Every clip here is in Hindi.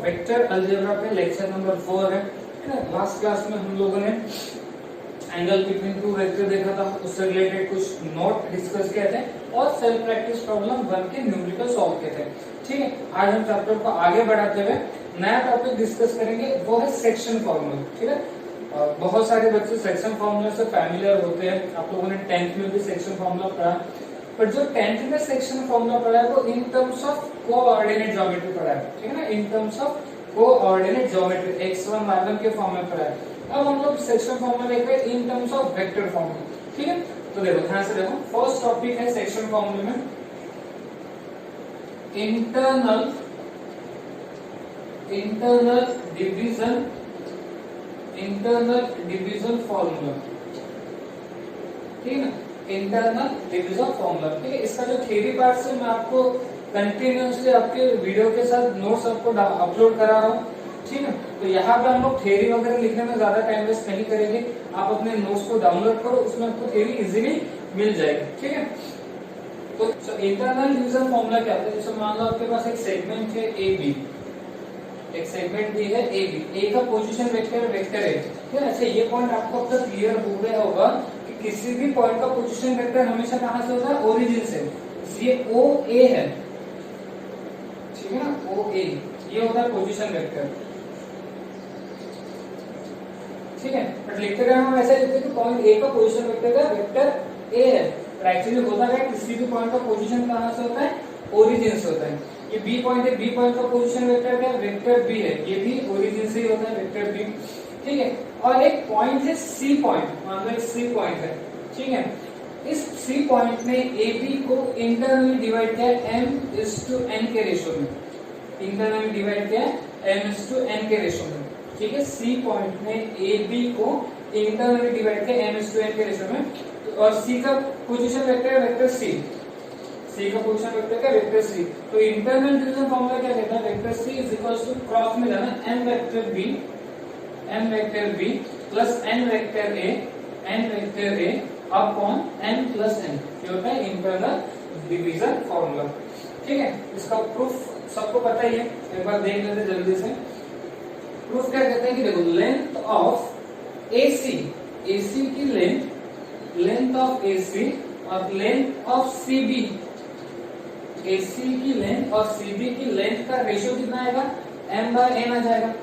वेक्टर अलजेब्रा पे लेक्चर नंबर 4 है ना। लास्ट क्लास में हम लोगों ने एंगल बिटवीन टू वेक्टर देखा था, उससे रिलेटेड कुछ नोट डिस्कस किए थे और सेल्फ प्रैक्टिस प्रॉब्लम 1 के न्यूमेरिकल सॉल्व किए थे। ठीक है, आज हम चैप्टर को आगे बढ़ाते हुए नया टॉपिक डिस्कस करेंगे, वो है सेक्शन फॉर्मूला। ठीक है, बहुत सारे बच्चे सेक्शन फॉर्मूला से फैमिलियर होते हैं। आप लोगों ने 10th में भी सेक्शन फॉर्मूला पढ़ा, पर जो 10th में सेक्शन फॉर्मूला पढ़ा है वो in terms of coordinate geometry पढ़ा है। ठीक है ना, in terms of coordinate geometry x1 y1 के फॉर्म में पढ़ा है। अब हम लोग सेक्शन फॉर्मूला देख रहे हैं in terms of vector formula. ठीक है, तो देखो ध्यान से देखो, फर्स्ट टॉपिक है सेक्शन फॉर्मूले में इंटरनल डिवीजन फॉर्मूला। ठीक है ना, इंटरनल डिवीजन फॉर्मूला। ठीक है, इसका जो थ्योरी पार्ट से मैं आपको कंटिन्यूअसली आपके वीडियो के साथ नोट्स आपको अपलोड करा रहा हूँ। ठीक है, तो यहाँ पे हम लोग थ्योरी वगैरह लिखने में ज्यादा टाइम वेस्ट नहीं करेंगे। आप अपने नोट्स को डाउनलोड करो, उसमें आपको थ्योरी इजीली मिल जाएगी। ठीक है, तो इंटरनल डिवीजन फॉर्मूला क्या होता है? जैसे मान लो आपके पास एक सेगमेंट है ए बी, एक सेगमेंट दी है ए बी, ए का पोजीशन वेक्टर वेक्टर है। ठीक है, अच्छा ये पॉइंट आपको अब तक क्लियर हो गया होगा कि किसी भी पॉइंट का पोजीशन वेक्टर हमेशा कहां से होता है? ओरिजिन से। ये ओ ए है, ठीक है ना, ओ ए ये होता है पोजीशन वेक्टर। ठीक है, बट लिखते हैं हम ऐसे लिखते हैं कि पॉइंट ए का पोजीशन वेक्टर का वेक्टर ए है, पर एक्चुअली होता है किसी भी पॉइंट का पोजीशन कहां से होता है? ओरिजिन से होता है। ये बी पॉइंट है, बी पॉइंट का पोजीशन वेक्टर क्या है? वेक्टर बी है, ये भी ओरिजिन से ही होता है, वेक्टर बी। ठीक है, और एक पॉइंट है सी पॉइंट, मान लो एक सी पॉइंट है। ठीक है, इस सी पॉइंट ने ए बी को इंटरनली डिवाइड किया है m:n के रेशियो में, इंटरनली डिवाइड किया है m:n के रेशियो में। ठीक है, सी पॉइंट ने ए बी को इंटरनली डिवाइड किया m:n के रेशियो में, और सी का पोजीशन वेक्टर है वेक्टर सी, सी का पोजीशन वेक्टर क्या? Vector C. तो इंटरनल डिवीजन फॉर्मूला क्या कहता है? Vector C is equals to cross में जाना m vector b plus n vector a upon n plus n, ये होता है इंटरनल डिवीजन फॉर्मूला। ठीक है, इसका प्रूफ सबको पता ही है, एक बार देख लेते जल्दी से। प्रूफ क्या कहते हैं कि देखो, लेंथ ऑफ AC की लेंथ ऑफ AC और लेंथ ऑफ CB, AC की लेंथ और CB की लेंथ का रेशियो कितना आएगा? m/n आ जाएगा।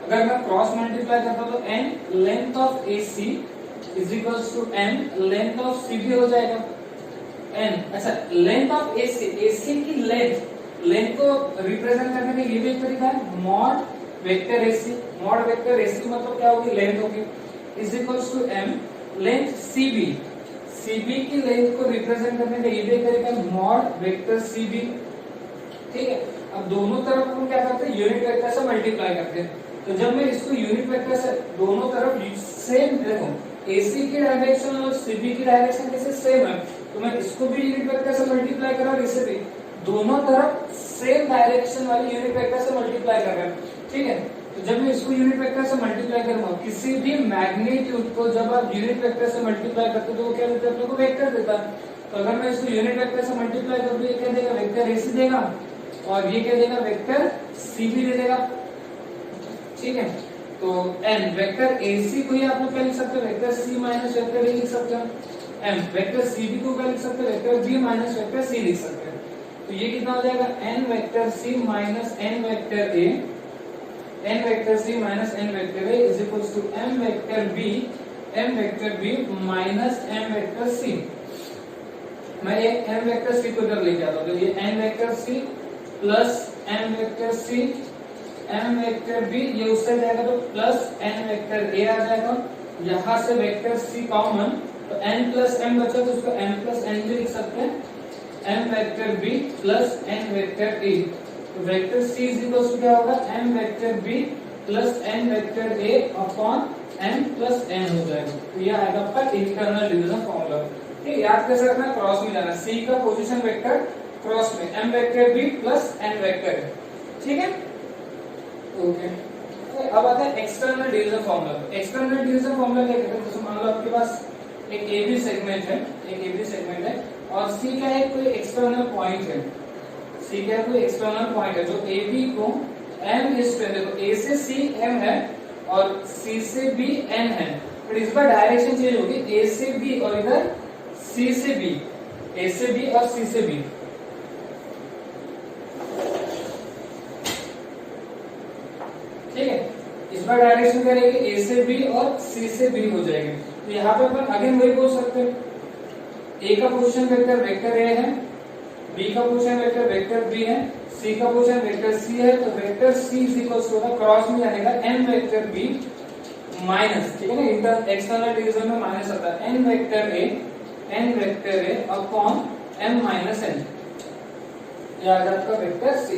अगर मैं क्रॉस मल्टीप्लाई करता हूं तो n length of AC is equals to m length of CB हो जाएगा n। अच्छा, लेंथ ऑफ AC की लेंथ को रिप्रेजेंट करने का ये भी एक तरीका है, mod vector AC। Mod vector AC मतलब क्या होगी? लेंथ होगी, is equals to m length CB की लेंथ को रिप्रेजेंट करने का ये भी एक तरीका है, मॉड वेक्टर CB। ठीक है, अब दोनों तरफ हम क्या करते हैं? यूनिट वेक्टर से मल्टीप्लाई करते हैं। तो जब मैं इसको यूनिट वेक्टर से दोनों तरफ सेम, देखो AC की डायरेक्शन और CB की डायरेक्शन कैसे सेम है, तो मैं इसको भी यूनिट वेक्टर से मल्टीप्लाई कर रहा हूं, इसे भी दोनों तरफ सेम डायरेक्शन वाली यूनिट वेक्टर से मल्टीप्लाई कर रहे हैं। ठीक है, तो जब मैं इसको यूनिट वेक्टर से मल्टीप्लाई करूंगा, किसी भी मैग्नीट्यूड को जब आप यूनिट वेक्टर से मल्टीप्लाई करते हो तो वो क्या देता है? अपने को वेक्टर देता है। तो अगर मैं इसको यूनिट वेक्टर से मल्टीप्लाई करूं तो ये क्या देगा? वेक्टर AC देगा, और ये क्या देगा? वेक्टर CB दे देगा। ठीक है, तो n वेक्टर AC को ही आप लोग क्या लिख सकते हो? Vector C minus vector A लिख सकते हो। m वेक्टर CB को क्या लिख सकते हो? Vector B minus vector C लिख सकते हो। तो ये कितना हो जाएगा? n vector C minus n vector A, n vector C minus n vector A is equals to m vector B minus m vector C। मैं ये m वेक्टर C को इधर लेके आता हूं, तो ये n vector C plus m vector C, m vector B ये उससे जाएगा तो प्लस n वेक्टर A आ जाएगा। यहाँ से वेक्टर C कॉमन, तो n प्लस m बचा तो उसको m प्लस n भी लिख सकते हैं, m vector B plus n vector A। तो vector C is equal to क्या होगा? m vector B plus n vector A upon m plus n हो जाएगा। तो ये आएगा आपका इंटरनल डिवीजन फॉर्मूला। ठीक, याद कैसे रखना? क्रॉस में जाना, C का पोजीशन वेक्टर क्रॉस में m vector B plus n vector. ठीक है, ओके। अब आता है external division formula. External division formula क्या कहते हैं? जैसे मान लो आपके पास एक AB सेगमेंट है और C क्या है? कोई एक्सटर्नल पॉइंट है, C क्या है? कोई एक्सटर्नल पॉइंट है जो AB को m is 10, देखो a से c m है और c से b n है, बट इस बार डायरेक्शन चेंज होगी, a से b और इधर c से b, a से b और c से b। ठीक है, इस बार डायरेक्शन क्या रहेगी, a से b और c से b हो जाएगी। तो यहाँ पे अपन अगेन वही बोल सकते हैं, a का पोजीशन वेक्टर वेक्टर a है, b का पोजीशन वेक्टर वेक्टर b है, c का पोजीशन वेक्टर c है, तो vector c is equals to cross में जाने का n वेक्टर b माइनस, ठीक है ना, इंटर एक्सटर्नल डिवीजन में माइनस आता है, n vector a upon m minus n, ये आ जाता है वेक्टर c।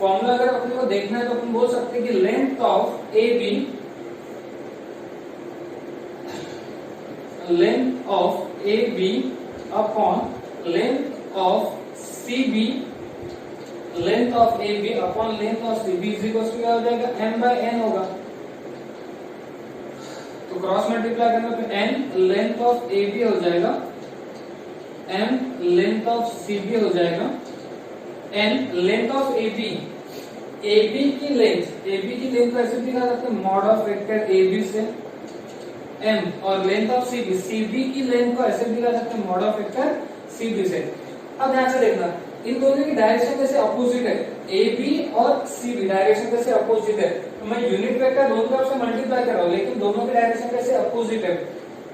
फॉर्मूला अगर अपने को देखना है तो अपन बोल सकते हैं कि length of A B upon length of C B, length of A B upon length of C B is equal to क्या हो जाएगा, m बाय n होगा। तो क्रॉस मल्टीप्लाई करना तो n length of A B हो जाएगा, m length of C B हो जाएगा, n length of A B की लेंथ को ऐसे दिखा सकते हैं mod of vector A B से m, और लेंथ ऑफ सी बी की लेंथ को ऐसे दिखा सकते हैं mod of vector C B से। अब ध्यान से देखना, इन दोनों की डायरेक्शन कैसे अपोजिट है, ए बी और सी बी डायरेक्शन कैसे अपोजिट है, तो मैं यूनिट वेक्टर दोनों तरफ से मल्टीप्लाई कर रहा हूँ, लेकिन दोनों की डायरेक्शन कैसे अपोजिट है।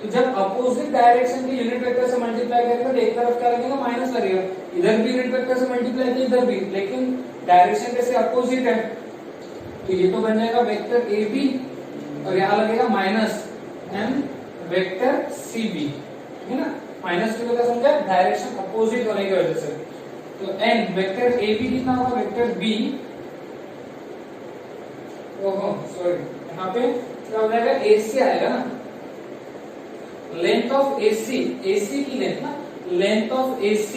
तो जब अपोजिट डायरेक्शन की यूनिट वेक्टर से मल्टीप्लाई करेंगे तो एक तरफ क्या लगेगा, माइनस लगेगा, इधर भी यूनिट वेक्टर से मल्टीप्लाई किया इधर भी, लेकिन डायरेक्शन कैसे अपोजिट है, तो ये तो बन जाएगा वेक्टर ए बी और यहाँ लगेगा minus m vector C B, है ना, माइनस की वजह समझा, डायरेक्शन अपोजिट होने की वजह से। तो n वेक्टर ए बी कितना होगा, वेक्टर बी, ओहो सॉरी, यहाँ पे क्या हो जाएगा, ए सी आएगा ना, लेंथ ऑफ AC की लेंथ ना, लेंथ ऑफ AC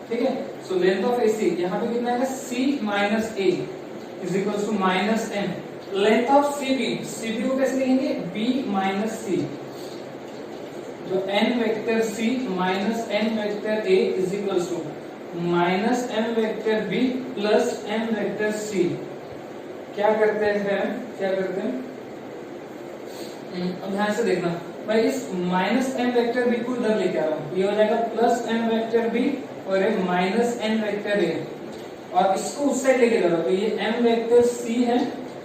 ठीक है, सो लेंथ ऑफ AC यहाँ पे कितना है, C माइनस A is equal to minus M, length of CB को कैसे लिखेंगे, B माइनस C, तो n vector C minus n vector A is equal to minus m vector B plus m vector C। क्या करते हैं, अब ध्यान से देखना, मैं इस माइनस m वेक्टर b को इधर लेके आ रहा हूँ, ये हो जाएगा प्लस m वेक्टर b और ये माइनस n वेक्टर a, और इसको उस साइड लेके जा रहा हूँ, तो ये m वेक्टर c है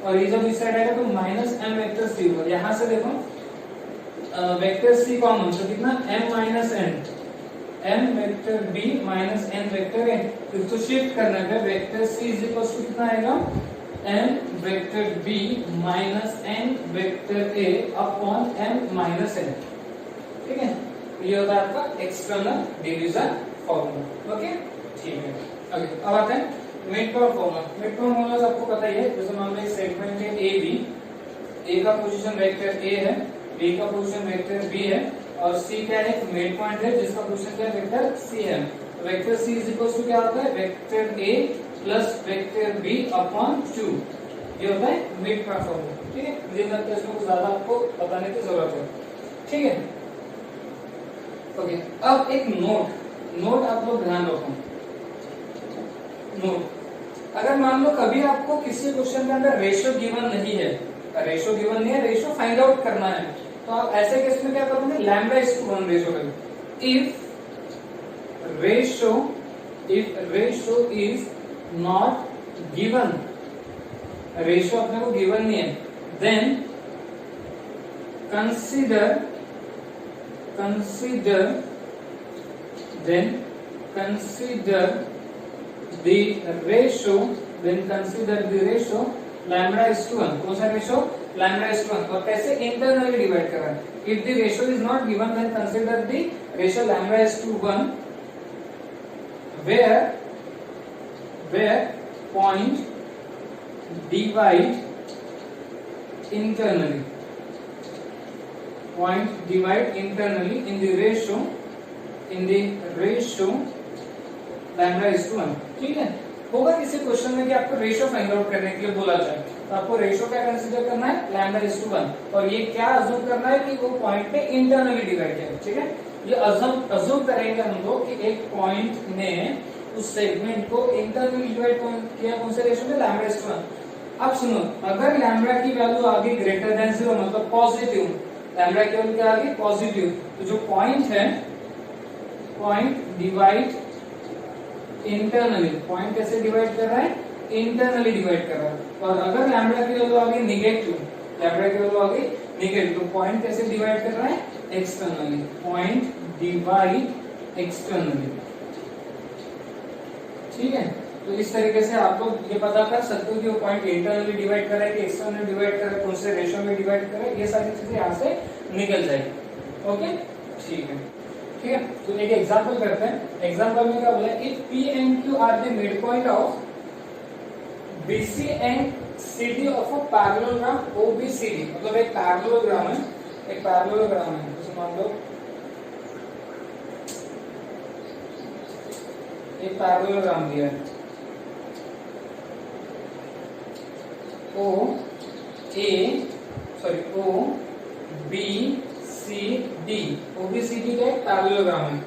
और ये जब इस साइड आएगा तो माइनस m वेक्टर c होगा। यहाँ से देखो वेक्टर c कॉमन, तो कितना m minus n, m vector b minus n vector a, फिर तो शिफ्ट करना है, vector c is equal to कितना आएगा, m vector b minus n vector a upon m minus n, ठीक है, ये होता है आपका एक्सटर्नल डिवीजन फॉर्मूला। ओके ठीक है, ओके अब आते हैं mid term formula. Mid term formula आपको पता ही है, जैसे मान लो एक सेगमेंट है ए बी, ए का पोजीशन वेक्टर a है, b का पोजीशन वेक्टर b है और c क्या है, एक मिड पॉइंट है जिसका पोजीशन क्या है, वेक्टर c है। Vector c is equal to क्या होता है, vector a plus vector b upon 2, ये होता है मिड टर्म फॉर्मूला। ठीक है, मुझे लगता है इसमें कुछ ज्यादा आपको बताने की जरूरत है। ठीक है, ओके अब एक नोट आप लोग ध्यान रखो। नोट, अगर मान लो कभी आपको किसी क्वेश्चन के अंदर रेशियो गिवन नहीं है, रेशियो फाइंड आउट करना है, तो आप ऐसे केस में क्या करोगे, λ/1 रेशियो करोगे। If ratio is not given, ratio अपने को गिवन नहीं है, देन consider the ratio λ/1। कौन सा रेशियो, λ/1, और कैसे इंटरनली डिवाइड कर रहा है। If the ratio is not given then consider the ratio λ/1 where point divide internally in the ratio λ/1। ठीक है, होगा किसी क्वेश्चन में कि आपको रेशियो फाइंड आउट करने के लिए बोला जाए, तो आपको रेशियो क्या कंसीडर करना है, λ/1, और ये क्या अज्यूम करना है कि वो पॉइंट पे इंटरनली डिवाइड है। ठीक है, ये अज्यूम करेंगे हम लोग कि एक पॉइंट ने उस सेगमेंट को इंटरनली डिवाइड किया कौन से रेशियो में, λ/1। अब सुनो, अगर लैम्ब्डा की वैल्यू आ गई ग्रेटर देन 0 मतलब पॉजिटिव, लैम्ब्डा की वैल्यू क्या आ गई पॉजिटिव, तो जो पॉइंट है, पॉइंट डिवाइड इंटरनली, पॉइंट कैसे डिवाइड कर रहा है, इंटरनली डिवाइड कर रहा है। और अगर लैम्ब्डा की वैल्यू आ गई नेगेटिव, लैम्ब्डा की वैल्यू आ गई नेगेटिव, तो पॉइंट कैसे डिवाइड कर रहा है, एक्सटर्नली, पॉइंट डिवाइड एक्सटर्नली। ठीक है, तो इस तरीके से आप लोग ये पता कर सकते हो कि वो पॉइंट इंटरनली डिवाइड कर रहा है कि एक्सटर्नली डिवाइड कर रहा है, कौन से रेशियो में डिवाइड कर रहा है, ये सारी चीजें यहाँ से निकल जाएगी। ओके, ठीक है, ठीक है। तो एक एग्जांपल करते हैं। एग्जांपल में क्या बोला, if P and Q are the mid point of BC and CD of a parallelogram OBCD, मतलब एक पैरेललोग्राम है, एक पैरेललोग्राम है, जैसे मान लो एक पैरेललोग्राम दिया है, ओ बी सी डी, ओबीसीडी का एक पैरेललोग्राम है।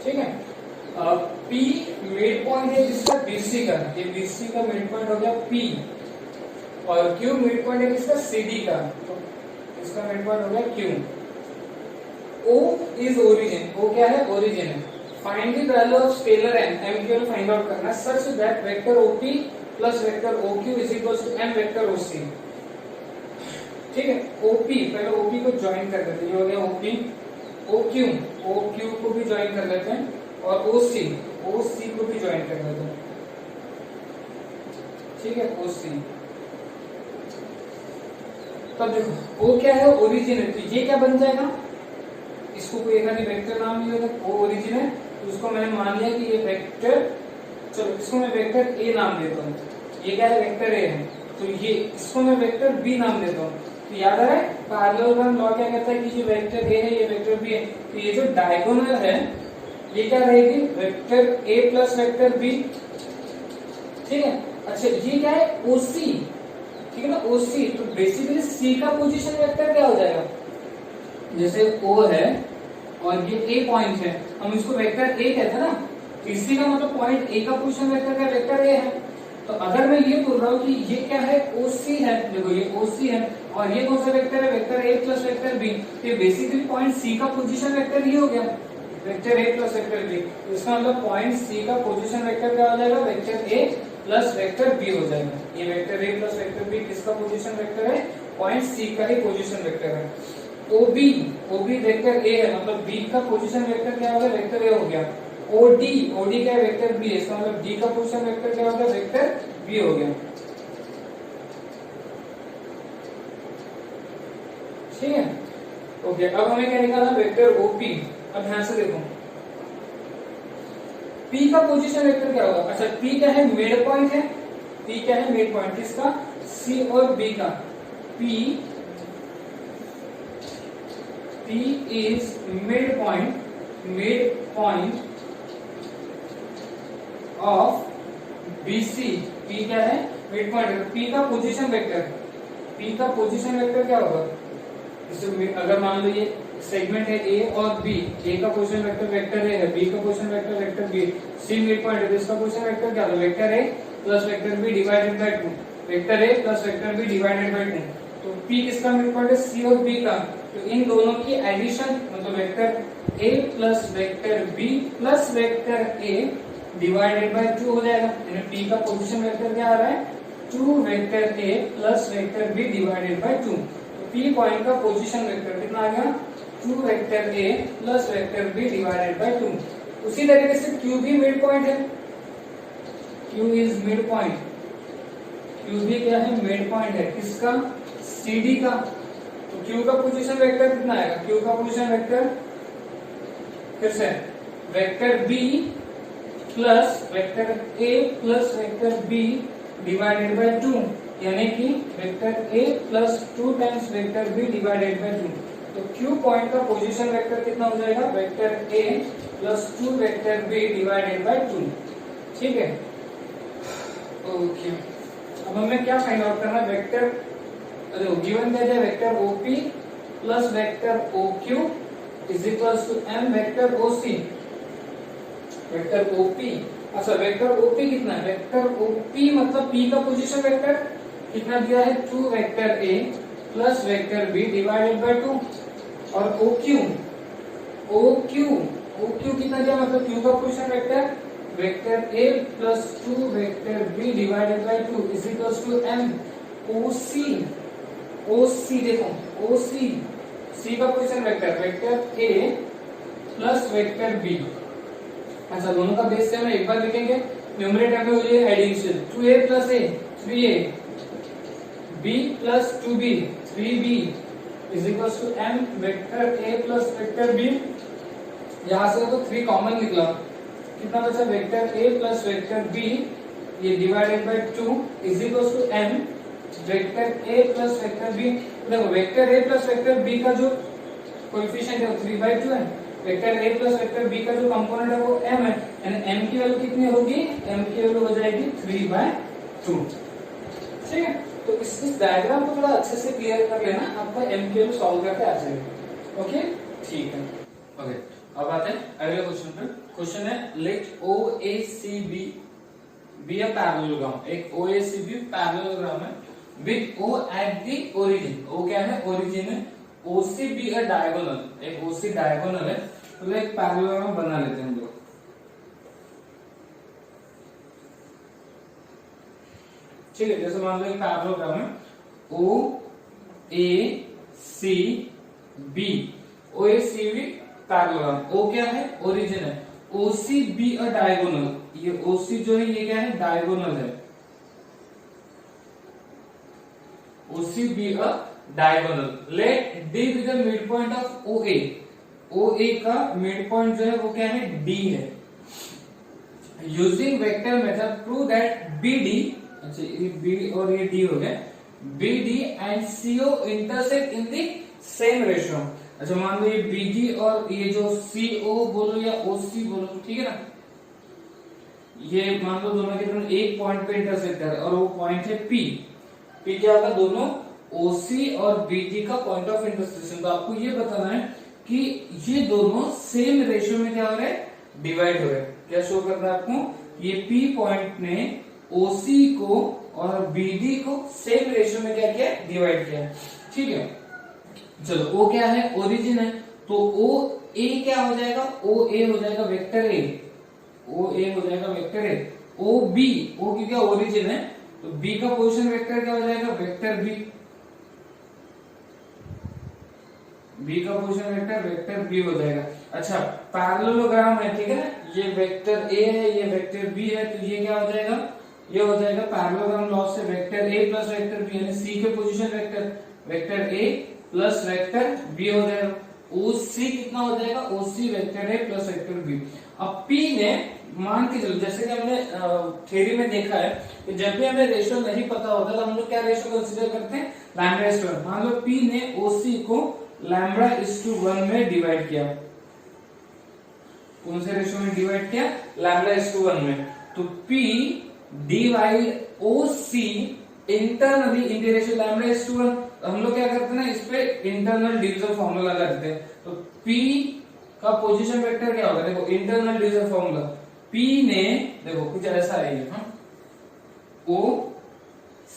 ठीक है, P मिड पॉइंट है जिसका BC का, ये BC का मिड पॉइंट हो गया P, और Q मिड पॉइंट है जिसका CD का, तो इसका मिड पॉइंट हो गया Q। O is origin, O क्या है, ओरिजिन है। Find the value of scalar n, m की वैल्यू फाइंड आउट करना है such that vector OP plus vector OQ is equal to m vector OC। ठीक है, OP, पहले OP को ज्वाइन कर देते हैं, ये हो गया OP, OQ को भी ज्वाइन कर लेते हैं, और OC को भी ज्वाइन कर लेते हैं। ठीक है, OC। तब देखो O क्या है, ओरिजिन है, तो ये क्या बन जाएगा, इसको कोई एक आदि वेक्टर नाम लिया था, O ओरिजिन है, तो उसको मैंने मान लिया कि ये वेक्टर, चलो इसको मैं वेक्टर A नाम देता हूँ, ये क्या है, वेक्टर A है, तो ये इसको मैं वेक्टर B नाम देता हूँ। तो याद आ रहा है पैरेललोग्राम लॉ क्या कहता है कि ये वेक्टर A है, ये वेक्टर B है, तो ये जो डायगोनल है ये क्या रहेगी, vector A plus vector B। ठीक है, अच्छा ये क्या है, OC, ठीक है ना, OC, तो बेसिकली C का पोजीशन वेक्टर क्या हो जाएगा, जैसे O है और ये A पॉइंट है, हम इसको वेक्टर A कहते हैं ना, इसी का मतलब पॉइंट A का पोजीशन वेक्टर का वेक्टर A है। तो अगर मैं ये बोल रहा हूँ कि ये क्या है, OC है, देखो ये OC है, और ये कौन सा वेक्टर है, vector A plus vector B, तो ये बेसिकली पॉइंट C का पोजीशन वेक्टर ये हो गया, vector A plus vector B। तो इसका मतलब पॉइंट C का पोजीशन वेक्टर क्या हो जाएगा, vector A plus vector B हो जाएगा। ये vector A plus vector B किसका पोजीशन वेक्टर है, पॉइंट C का ही पोजीशन वेक्टर है। OB वेक्टर A है, मतलब B का पोजीशन वेक्टर क्या हो गया, वेक्टर A हो गया। OD का वेक्टर B है, इसका मतलब D का पोजीशन वेक्टर क्या हो गया, वेक्टर B हो गया। ठीक है, ओके, अब हमें क्या निकालना, वेक्टर OP। अब ध्यान से देखो, P का पोजीशन वेक्टर क्या होगा, अच्छा P क्या है, मिड पॉइंट है, P क्या है, मिड पॉइंट किसका, C और B का। P is mid point of BC। P क्या है, मिड पॉइंट, P का पोजीशन वेक्टर क्या होगा, अगर मान लो ये सेगमेंट है A और B, A का पोजीशन वेक्टर A है, B का position vector B, C mid point है, तो इसका पोजीशन वेक्टर क्या होगा, vector A plus vector B divided by 2, vector A plus vector B divided by 2। तो P किसका मिड पॉइंट है, C और B का, तो इन दोनों की एडिशन मतलब vector A plus vector B plus vector A divided by 2 हो जाएगा, यानी P का पोजीशन वेक्टर क्या आ रहा है, 2 vector A plus vector B divided by 2। P point का पोजीशन वेक्टर कितना आ गया, 2 vector A plus vector B divided by 2। उसी तरीके से Q भी मिड पॉइंट है, Q is mid point, Q भी क्या है, मिड पॉइंट है, किसका, CD का। तो Q का पोजीशन वेक्टर कितना आएगा, Q का पोजीशन वेक्टर फिर से vector B plus vector A plus vector B divided by 2, यानी कि vector A plus 2 times vector B divided by 2। तो Q पॉइंट का पोजीशन वेक्टर कितना हो जाएगा, vector A plus 2 vector B divided by 2। ठीक है, ओके, अब हमें क्या फाइंड आउट करना है, वेक्टर गिवन क्या है, vector OP plus vector OQ is equals to m vector OC vector OP. अच्छा वेक्टर ओपी कितना है, वेक्टर ओपी मतलब p का पोजीशन वेक्टर कितना दिया है 2 vector a plus vector b divided by 2 और OQ कितना दिया मतलब q का position vector a plus 2 vector b divided by 2 is equals to m OC देखो OC C का position vector a plus vector b। अच्छा दोनों का बेस सेम है, एक बार लिखेंगे न्यूमरेटर में हो जाए addition 2a plus a 3a b plus 2b 3b is equals to m vector a plus vector b। यहां से तो 3 कॉमन निकला, कितना बचा vector a plus vector b ये divided by 2 is equals to m vector a plus vector b। देखो vector a plus vector b का जो कोएफिशिएंट है वो 3/2 है, vector a plus vector b का जो कंपोनेंट है वो m है, यानी m की वैल्यू कितनी होगी, m की वैल्यू हो जाएगी 3/2। ठीक है, तो इस डायग्राम को थोड़ा अच्छे से क्लियर कर लेना, आपका m की वैल्यू सॉल्व करके आ जाएगा। ओके ठीक है। ओके अब आते हैं अगले क्वेश्चन पे। क्वेश्चन है let OACB be a parallelogram, एक OACB पैरेललोग्राम है with O at the origin. O क्या है, ओरिजिन है। OC बी अ डायगोनल, एक OC डायगोनल है, तो एक पैरेललोग्राम बना लेते हैं हम लोग। ठीक है, जैसे मान लो एक पैरेललोग्राम है OACB, OACB पैरेललोग्राम। O क्या है, ओरिजिन है। OC बी अ डायगोनल, ये OC जो है ये क्या है, डायगोनल है। OC be a diagonal. Let D be the mid point of OA, OA का मिड पॉइंट जो है वो क्या है, D है। Using vector method prove that BD, अच्छा ये B और ये D हो गया, BD and CO intersect in the same ratio. अच्छा मान लो ये BD और ये जो CO बोलो या OC बोलो, ठीक है ना, ये मान लो दोनों के दोनों एक पॉइंट पे इंटरसेक्ट कर रहे हैं और वो पॉइंट है P क्या होगा, दोनों OC और BD का पॉइंट ऑफ इंटरसेक्शन। तो आपको ये बताना है कि ये दोनों सेम रेशियो में क्या हो रहे हैं, डिवाइड हो रहे हैं। क्या शो करना है आपको, ये P पॉइंट ने OC को और BD को सेम रेशियो में क्या किया, डिवाइड किया। ठीक है, चलो O क्या है, ओरिजिन है, तो OA क्या हो जाएगा, OA हो जाएगा वेक्टर A, OA हो जाएगा वेक्टर A। OB, O की क्या ओरिजिन है, तो B का पोजीशन वेक्टर क्या हो जाएगा, वेक्टर B, B का पोजीशन वेक्टर वेक्टर B हो जाएगा। अच्छा पैरेललोग्राम है, ठीक है ना, ये वेक्टर A है, ये वेक्टर B है, तो ये क्या हो जाएगा, ये हो जाएगा पैरेललोग्राम लॉ से vector A plus vector B, यानी C के position vector A plus vector B हो जाएगा। OC कितना हो जाएगा, OC vector A plus vector B। अब P ने मान के चलो, जैसे कि हमने थ्योरी में देखा है कि जब भी हमें रेशियो नहीं पता होता तो हम लोग क्या रेशियो कंसीडर करते हैं, लैम्बडा/1। मान लो P ने OC को λ/1 में डिवाइड किया, कौन से रेशियो में डिवाइड किया, λ/1 में, तो P divide OC internally in the ratio λ/1। हम लोग क्या करते हैं ना, इस पे इंटरनल डिवीजन फॉर्मूला लगाते हैं। तो P का पोजीशन वेक्टर क्या होगा, देखो इंटरनल डिवीजन फॉर्मूला, P ने देखो कुछ ऐसा है ये,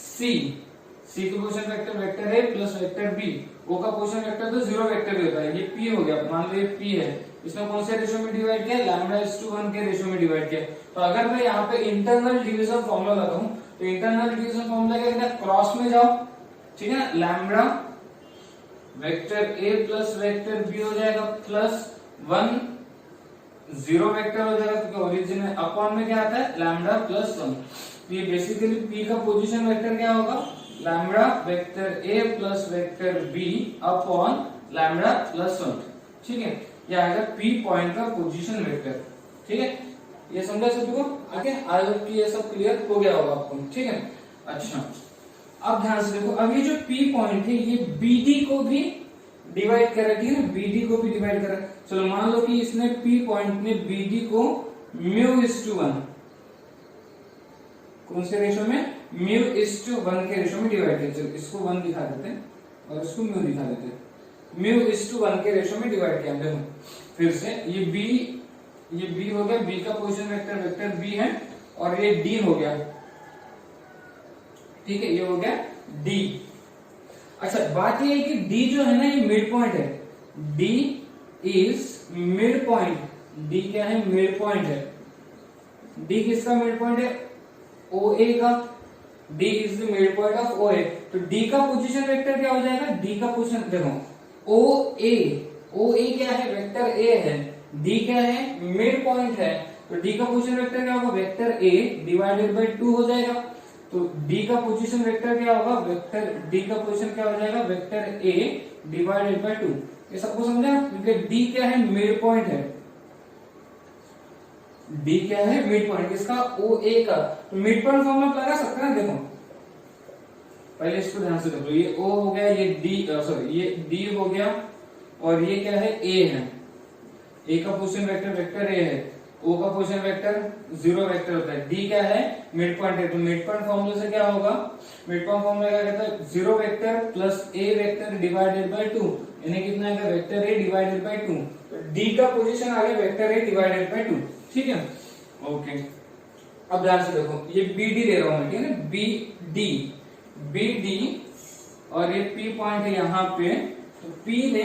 C का position vector vector A plus vector B, O का पोजीशन वेक्टर तो 0 वेक्टर भी होता है, ये P हो गया, मान लो ये P है, इसमें कौन से रेशियो में डिवाइड किया, λ/1 के रेशियो में डिवाइड किया। तो अगर मैं यहाँ पे इंटरनल डिवीजन फॉर्मूला लगाऊं, तो इंटरनल डिवीजन फॉर्मूला क्या कहता है, क्रॉस में जाओ, ठीक है ना, lambda vector A plus vector B हो जाएगा प्लस 1 0 वेक्टर हो जाएगा क्योंकि ओरिजिन है, अपॉन में क्या आता है, लैम्ब्डा प्लस 1। तो ये बेसिकली P का पोजीशन वेक्टर क्या होगा, lambda vector A plus vector B upon lambda plus 1। ठीक है, ये आएगा P पॉइंट का पोजीशन वेक्टर। ठीक है, ये समझा सभी को, आगे आई होप कि ये सब क्लियर हो गया होगा आपको। ठीक है, अच्छा अब ध्यान से देखो, अब ये जो P पॉइंट है ये BD को भी डिवाइड कर रहा है, ठीक है, BD को भी डिवाइड कर रहा है। चलो मान लो कि इसने P पॉइंट ने BD को μ/1, कौन से रेशियो में, μ/1 के रेशियो में डिवाइड किया। चलो इसको 1 दिखा देते हैं और इसको μ दिखा देते हैं। म्यू इज टू 1 के रेशो में डिवाइड किया। देखो फिर से ये बी हो गया, बी का पोजीशन वेक्टर बी है, और ये डी हो गया, ठीक है, ये हो गया डी। अच्छा बात ये है कि डी जो है ना ये मिड पॉइंट है, D is mid point, D क्या है, मिड पॉइंट है। डी किसका मिड पॉइंट है, ओ ए का, D is the mid point of O A. तो डी का पोजीशन वेक्टर क्या हो जाएगा, डी का पोजीशन देखो ओ ए क्या है, वेक्टर ए है, डी क्या है, मिड पॉइंट है, तो डी का पोजीशन वेक्टर क्या होगा, वेक्टर ए डिवाइडेड बाय 2 हो जाएगा। तो डी का पोजीशन वेक्टर क्या होगा, वेक्टर डी का पोजीशन क्या हो जाएगा, वेक्टर ए डिवाइडेड बाय 2। ये सबको समझा, क्योंकि डी क्या है, मिड पॉइंट है, डी क्या है, मिड पॉइंट किसका, ओ ए का। तो मिड पॉइंट फॉर्मूला लगा सकते हैं, देखो पहले इसको ध्यान से देखो, ये ओ हो गया, ये डी सॉरी ये डी हो गया, और ये क्या है, ए है, ए का पोजीशन वेक्टर ए है, ओ का पोजीशन वेक्टर 0 वेक्टर होता है, डी क्या है, मिड पॉइंट है। तो मिड पॉइंट फॉर्मूला से क्या होगा, मिड पॉइंट फॉर्मूला क्या कहता है, 0 vector plus A vector divided by 2, यानी कितना आएगा, वेक्टर ए डिवाइडेड बाय 2। तो डी का पोजीशन आ गया वेक्टर ए डिवाइडेड बाय 2, ठीक है, ओके। अब ध्यान से देखो, ये बी डी दे रहा हूं मैं, ठीक है ना, बी डी और ये पी पॉइंट है यहाँ पे, तो पी ने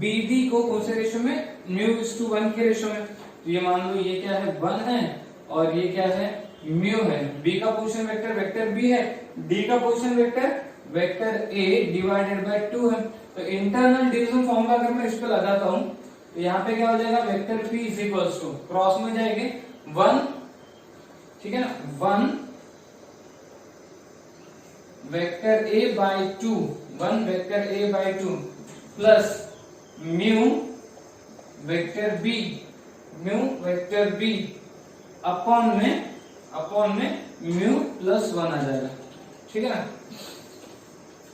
बी डी को कौन से रेशो में, म्यू इज टू 1 के रेशो में। तो ये मान लो ये क्या है, 1 है, और ये क्या है, म्यू है। बी का पोजीशन वेक्टर बी है, डी का position vector A divided by 2 है। तो इंटरनल डिवीजन फॉर्मूला अगर मैं इस पे लगाता हूं, तो यहाँ पे क्या हो जाएगा, vector P is equals to, cross में जाएंगे 1, ठीक है ना, 1 vector A by 2, 1 vector A by 2 plus mu vector B upon में म्यू प्लस 1 आ जाएगा, ठीक है ना,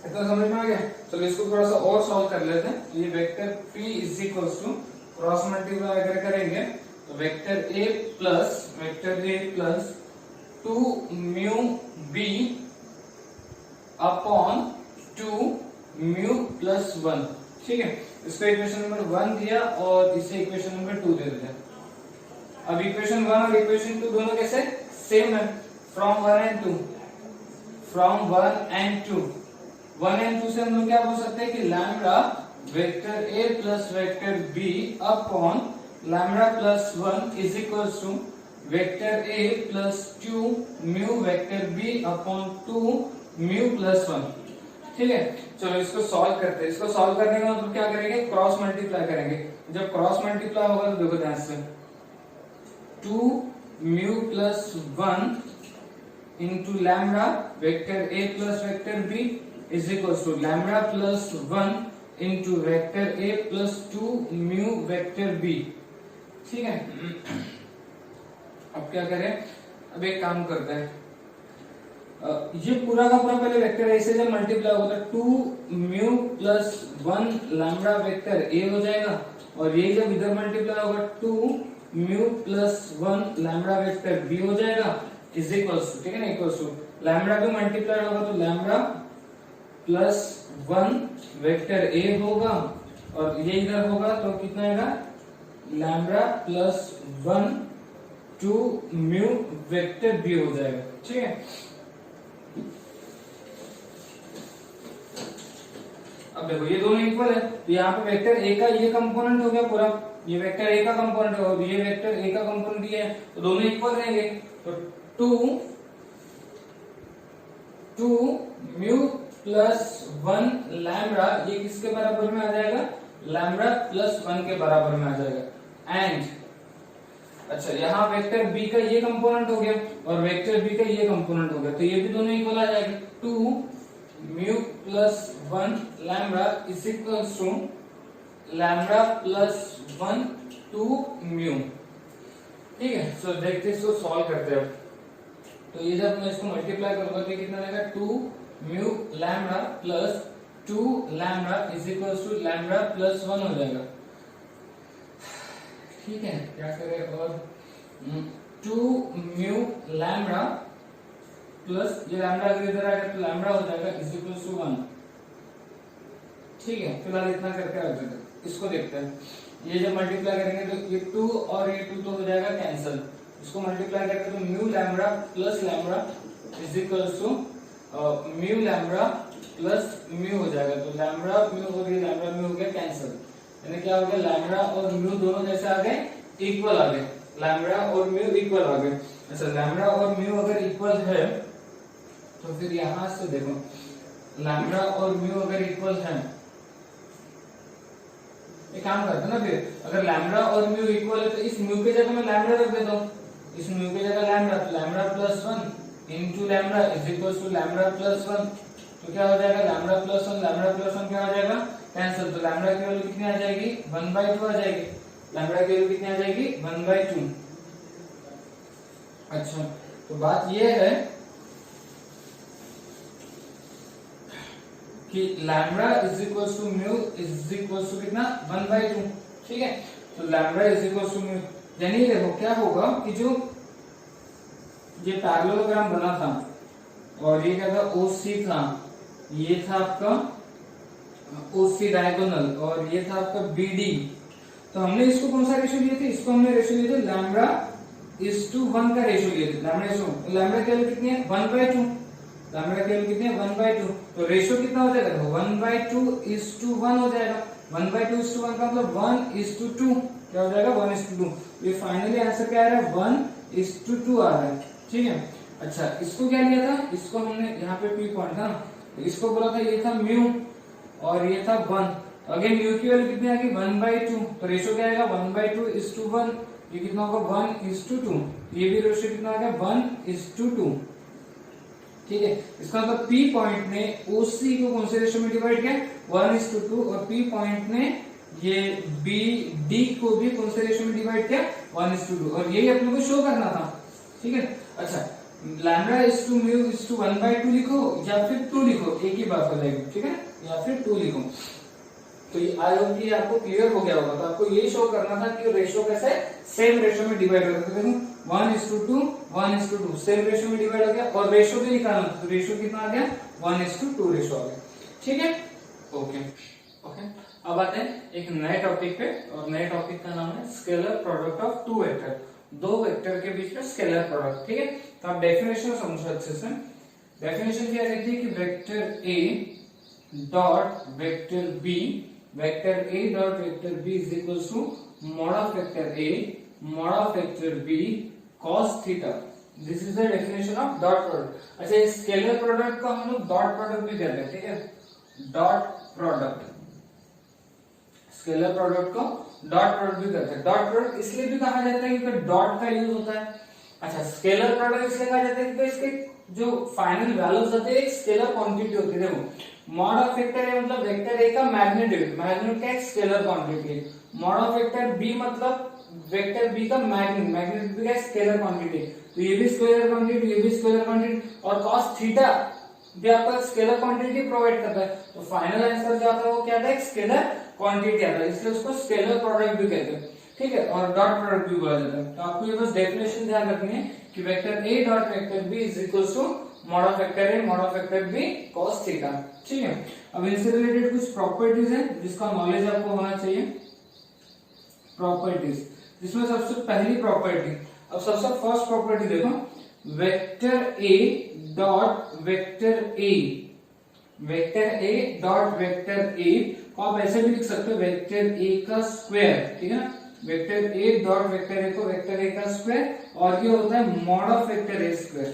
इतना समझ में आ गया। चलो इसको थोड़ा सा और सॉल्व कर लेते हैं। तो ये vector p is equals to, cross multiply अगर करेंगे तो vector a plus 2 mu b upon 2 mu plus 1, ठीक है। इसको इक्वेशन नंबर 1 दिया और इसे इक्वेशन नंबर 2 दे देते हैं। अब इक्वेशन 1 और इक्वेशन 2 दोनों कैसे सेम है, फ्रॉम 1 एंड 2 1 एंड 2 से हम लोग क्या बोल सकते हैं कि lambda vector a plus vector b upon lambda plus 1 is equals to vector a plus 2 mu vector b upon 2 mu plus 1, ठीक है। चलो इसको सॉल्व करते हैं। इसको सॉल्व करने का मतलब क्या करेंगे, क्रॉस मल्टीप्लाई करेंगे। जब क्रॉस मल्टीप्लाई होगा तो देखो ध्यान से, 2 mu plus 1 into lambda vector a plus vector b is equals to lambda plus 1 into vector a plus 2 mu vector b, ठीक है। अब क्या करें, अब एक काम करते हैं, ये पूरा का पूरा पहले वेक्टर ए से जब मल्टीप्लाई होगा तो 2 mu plus 1 lambda vector A हो जाएगा, और ये जब इधर मल्टीप्लाई होगा 2 mu plus 1 lambda vector B हो जाएगा, इज इक्वल्स टू, ठीक है ना, इक्वल्स टू लैम्डा भी मल्टीप्लाई होगा तो लैम्डा प्लस 1 वेक्टर ए होगा, और ये इधर होगा तो कितना आएगा, lambda plus 1 2 mu vector B हो जाएगा, ठीक है। अब देखो ये दोनों इक्वल है, तो यहाँ पे वेक्टर ए का ये कंपोनेंट हो गया पूरा, ये वेक्टर ए का कंपोनेंट है और ये वेक्टर ए का कंपोनेंट ये है, तो दोनों इक्वल रहेंगे। तो 2 म्यू प्लस 1 लैम्डा ये किसके बराबर में आ जाएगा, लैम्डा प्लस 1 के बराबर में आ जाएगा। एंड अच्छा यहाँ वेक्टर बी का ये कंपोनेंट हो गया और वेक्टर बी का ये कंपोनेंट हो गया, तो ये भी दोनों इक्वल आ जाएगा। 2 mu plus 1 lambda is equals to lambda plus 1 2 mu, ठीक है। सो देखते इसको सॉल्व करते हैं। तो ये जब मैं इसको मल्टीप्लाई करूंगा तो कितना आएगा, 2 mu lambda plus 2 lambda is equals to lambda plus 1 हो जाएगा, ठीक है। क्या करें, और 2 म्यू लैम्डा प्लस ये लैम्डा अगर इधर आएगा तो लैम्डा हो जाएगा इज इक्वल टू 1, ठीक है, फिलहाल इतना करके रख देते हैं। इसको देखते हैं, ये जब मल्टीप्लाई करेंगे तो ये 2 और ये 2 तो हो जाएगा कैंसिल। इसको मल्टीप्लाई करेंगे तो mu lambda plus lambda is equals to mu lambda plus mu हो जाएगा। तो लैम्बडा म्यू और ये लैम्बडा म्यू हो गया कैंसिल, यानी क्या हो गया, लैम्बडा और म्यू दोनों जैसे आ गए, इक्वल आ गए, लैम्बडा और म्यू इक्वल आ गए। अच्छा, लैम्बडा और म्यू अगर इक्वल है तो फिर यहां से देखो, लैम्बडा और म्यू अगर इक्वल है, एक काम करते ना, फिर अगर लैम्बडा और म्यू इक्वल है तो इस म्यू के जगह मैं लैम्बडा रख देता हूं, इस म्यू के जगह लैम्बडा, तो lambda plus 1 into lambda is equal to lambda plus 1। तो क्या हो जाएगा, लैम्बडा प्लस 1, लैम्बडा प्लस 1 क्या हो जाएगा, कैंसिल। तो लैम्बडा की वैल्यू कितनी आ जाएगी, 1/2 आ जाएगी। लैम्बडा की वैल्यू कितनी आ जाएगी, 1/2। अच्छा, तो बात ये है कि lambda is equal to mu is equal to कितना, 1/2। ठीक है, तो lambda is equal to mu, यानी देखो क्या होगा कि जो ये पैरेललोग्राम बना था और ये क्या था, OC था, ये था आपका OC डायगोनल और ये था आपका BD। तो हमने इसको कौन सा रेशियो लिए थे, इसको हमने रेशियो लिए थे लैम्बडा इज टू 1 का रेशियो लिए थे। लैम्बडा की वैल्यू कितनी है, 1/2। लैम्बडा की वैल्यू कितनी है, 1/2। तो रेशियो कितना हो जाएगा, 1/2:1 हो जाएगा। 1/2:1 का मतलब 1:2 क्या हो जाएगा, 1:2। ये फाइनली आंसर क्या आ रहा है, 1:2 आ रहा है। ठीक है, अच्छा इसको क्या लिया था, इसको हमने यहाँ पे P पॉइंट था ना, इसको बोला था ये था म्यू और ये था 1। अगेन म्यू की वैल्यू कितनी आ गई, 1/2। तो रेशियो क्या आएगा, 1/2:1। ये कितना होगा, 1:2। ये भी रेशियो कितना आ गया, 1:2। ठीक है, इसका मतलब P पॉइंट ने OC को कौन से रेशियो में डिवाइड किया, 1:2, और P पॉइंट ने ये BD को भी कौन से रेशियो में डिवाइड किया, 1:2, और यही अपने को शो करना था। ठीक है, अच्छा lambda is to mu is to 1/2 लिखो या फिर 2 लिखो, एक ही बात हो जाएगी। ठीक है, या फिर 2 लिखो। तो ये आई होप कि आपको क्लियर हो गया होगा। तो आपको ये शो करना था कि रेशियो कैसे सेम रेशियो में डिवाइड होता है। देखो 1:2 1:2 सेम रेशियो में डिवाइड हो गया, और रेशियो भी निकालना, तो रेशियो कितना आ गया, 1:2 रेशियो आ गया। ठीक है, ओके ओके। अब आते हैं एक नए टॉपिक पे, और नए टॉपिक का नाम है scalar product of two vector, दो वेक्टर के बीच में स्केलर प्रोडक्ट। ठीक है, तो आप डेफिनेशन समझो अच्छे से। डेफिनेशन क्या कहती है कि vector A dot vector B, vector A dot vector B is equal to mod of vector A mod of vector B cos theta. This is the definition of dot product. अच्छा, इस स्केलर प्रोडक्ट को हम लोग डॉट प्रोडक्ट भी कहते हैं। ठीक है, dot product, scalar product co dot product भी कहते हैं। डॉट प्रोडक्ट इसलिए भी कहा जाता है क्योंकि डॉट का यूज होता है। अच्छा, स्केलर प्रोडक्ट इसलिए कहा जाता है क्योंकि इसके जो फाइनल वैल्यूज होते हैं एक स्केलर क्वांटिटी होती है। देखो मॉड ऑफ वेक्टर A मतलब वेक्टर A का मैग्नीट्यूड, मैग्नीट्यूड का एक scalar quantity. Mod of vector B मतलब वेक्टर B का मैग्नीट्यूड, मैग्नीट्यूड का स्केलर क्वांटिटी। तो ये भी स्केलर क्वांटिटी, ये भी स्केलर क्वांटिटी, और cos थीटा भी आपका स्केलर क्वांटिटी प्रोवाइड करता है। तो फाइनल आंसर जो आता है वो क्या आता है, स्केलर क्वांटिटी आता है, इसलिए उसको स्केलर प्रोडक्ट भी कहते हैं। ठीक है, और डॉट प्रोडक्ट भी बोला जाता है। तो आपको ये बस डेफिनेशन ध्यान रखनी है कि vector A dot vector B is equal to mod of vector A mod of vector B cos theta. ठीक है, अब इनसे रिलेटेड कुछ प्रॉपर्टीज हैं जिसका नॉलेज आपको होना चाहिए। प्रॉपर्टीज, जिसमें सबसे पहली प्रॉपर्टी, अब सबसे फर्स्ट प्रॉपर्टी देखो, vector A dot vector A, vector A dot vector A को आप ऐसे भी लिख सकते हो, वेक्टर A का स्क्वायर। ठीक है ना, vector A dot vector A को वेक्टर A का स्क्वायर, और ये होता है mod of vector A square.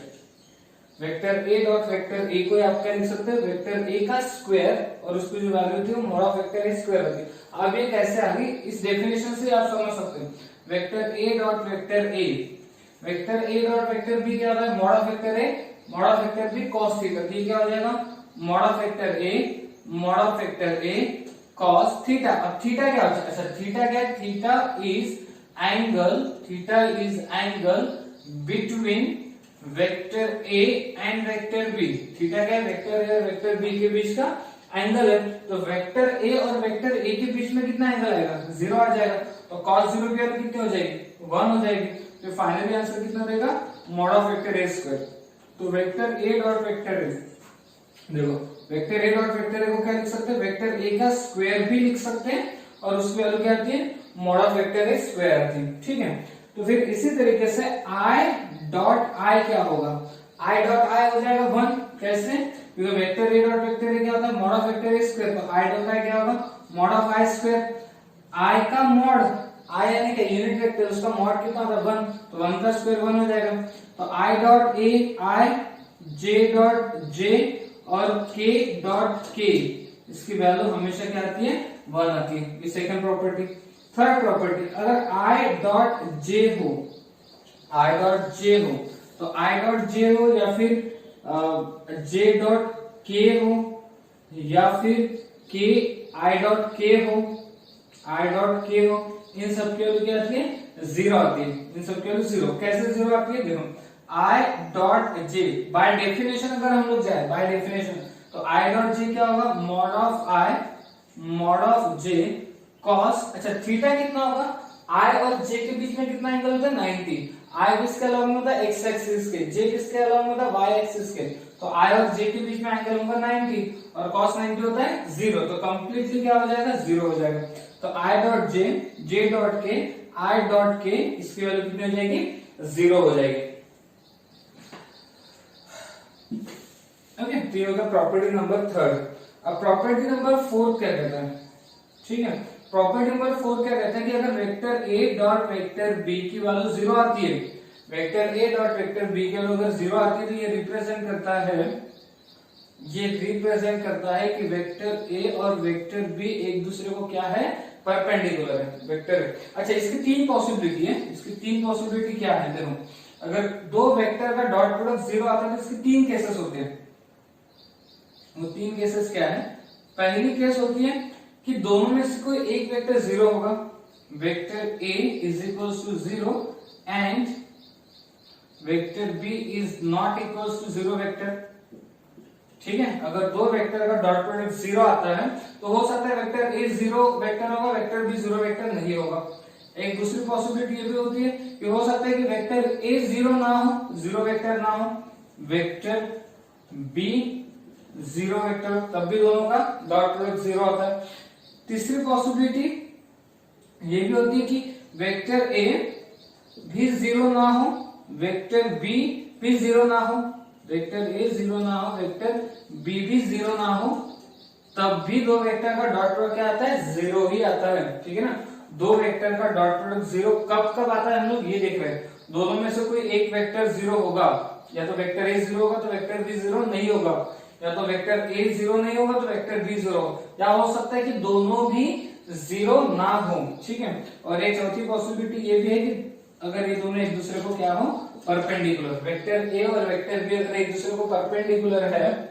Vector A dot vector A को आप क्या लिख सकते हो, वेक्टर A का स्क्वायर, और उसकी जो वैल्यू थी वो mod of vector A square होती है। अब ये कैसे आ गई, इस डेफिनेशन से आप समझ सकते हो। Vector A dot vector A, vector A dot vector B क्या होता है, mod of vector A mod of vector B cos theta. तो क्या हो जाएगा, mod of vector A mod of vector A cos theta. अब थीटा क्या होता है, अच्छा थीटा क्या है, theta is angle between vector A and vector B। Theta क्या है, वेक्टर A और वेक्टर B के बीच का एंगल है। तो वेक्टर A और वेक्टर A के बीच में कितना एंगल आएगा, 0 आ जाएगा। तो cos 0 की वैल्यू कितनी हो जाएगी, 1 हो जाएगी। तो फाइनली आंसर कितना रहेगा, mod of vector A square. तो vector A dot vector A, देखो vector A dot vector A को क्या लिख सकते हैं, वेक्टर ए का स्क्वायर भी लिख सकते हैं और उसकी वैल्यू क्या आती है, mod of vector A square आती है। ठीक है, तो फिर इसी तरीके से आई डॉट आई क्या होगा, आई डॉट आई हो जाएगा 1। कैसे, क्योंकि वेक्टर ए डॉट वेक्टर ए क्या होता है, mod of vector A square, तो आई डॉट आई क्या होगा, मॉड ऑफ आई स्क्वायर। आई का मॉड, आई यानी कि यूनिट वेक्टर, उसका मॉड कितना होता है 1, तो 1 का स्क्वायर 1 हो जाएगा। तो I dot A I, J dot J और के डॉट के, इसकी वैल्यू हमेशा क्या आती है, 1 आती है। ये सेकंड प्रॉपर्टी। थर्ड प्रॉपर्टी, अगर आई डॉट जे हो, आई डॉट जे हो, तो आई डॉट जे हो या फिर जे डॉट के हो या फिर के आई डॉट के हो, आई डॉट के हो, इन सब की वैल्यू क्या आती है, 0 आती है। इन सब की वैल्यू 0। कैसे 0 आती है, देखो I dot J, by definition अगर हम लोग जाए बाय डेफिनेशन, तो आई डॉट जे क्या होगा, mod of I mod of J cos, अच्छा थीटा कितना होगा, आई और जे के बीच में कितना एंगल होता है, 90। आई किसके अलॉन्ग होता है, एक्स एक्सिस के, जे किसके अलॉन्ग होता है, वाई एक्सिस के, तो आई और जे के बीच में एंगल होगा 90 और cos 90 होता है 0, तो कंप्लीटली क्या हो जाएगा, 0 हो जाएगा। तो I dot J, J dot के, आई डॉट के, इसकी वैल्यू कितनी हो जाएगी, 0 हो जाएगी। ओके, तो ये होगा प्रॉपर्टी नंबर 3। अब प्रॉपर्टी नंबर 4 क्या कहता है, ठीक है, प्रॉपर्टी नंबर 4 क्या कहता है कि अगर vector A dot vector B की वैल्यू 0 आती है, vector A dot vector B की वैल्यू अगर 0 आती है, तो ये रिप्रेजेंट करता है कि वेक्टर ए और वेक्टर बी एक दूसरे को क्या है, परपेंडिकुलर है वेक्टर। अच्छा, इसकी 3 पॉसिबिलिटी है। इसकी 3 पॉसिबिलिटी क्या है, देखो अगर दो वेक्टर का डॉट प्रोडक्ट 0 आता है तो इसके 3 केसेस होते हैं। वो 3 केसेस क्या है, पहली केस होती है कि दोनों में से कोई एक वेक्टर 0 होगा, vector A is equals to 0 and vector B is not equals to 0 vector. ठीक है, अगर दो वेक्टर का डॉट प्रोडक्ट 0 आता है तो हो सकता है वेक्टर ए 0 वेक्टर होगा, वेक्टर बी 0 वेक्टर नहीं होगा। एक दूसरी पॉसिबिलिटी ये भी होती है कि हो सकता है कि वेक्टर ए 0 ना हो, 0 वेक्टर ना हो, वेक्टर बी 0 वेक्टर, तब भी दोनों का डॉट प्रोडक्ट 0 आता है। तीसरी पॉसिबिलिटी ये भी होती है कि वेक्टर ए भी 0 ना हो, वेक्टर बी भी 0 ना हो, वेक्टर ए 0 ना हो, वेक्टर बी भी 0 ना हो, तब भी दो वेक्टर का डॉट प्रोडक्ट क्या आता है, 0 ही आता है। ठीक है ना, दो वेक्टर का डॉट प्रोडक्ट 0 कब कब आता है, हम लोग ये देख रहे हैं। दोनों में से कोई एक वेक्टर 0 होगा, या तो वेक्टर ए 0 होगा तो वेक्टर बी 0 नहीं होगा, या तो वेक्टर ए 0 नहीं होगा तो वेक्टर बी 0 होगा, या हो सकता है कि दोनों भी 0 ना हो। ठीक है, और एक चौथी पॉसिबिलिटी ये भी है कि अगर ये दोनों एक दूसरे को क्या हो, परपेंडिकुलर, वेक्टर ए और वेक्टर बी अगर एक दूसरे को परपेंडिकुलर है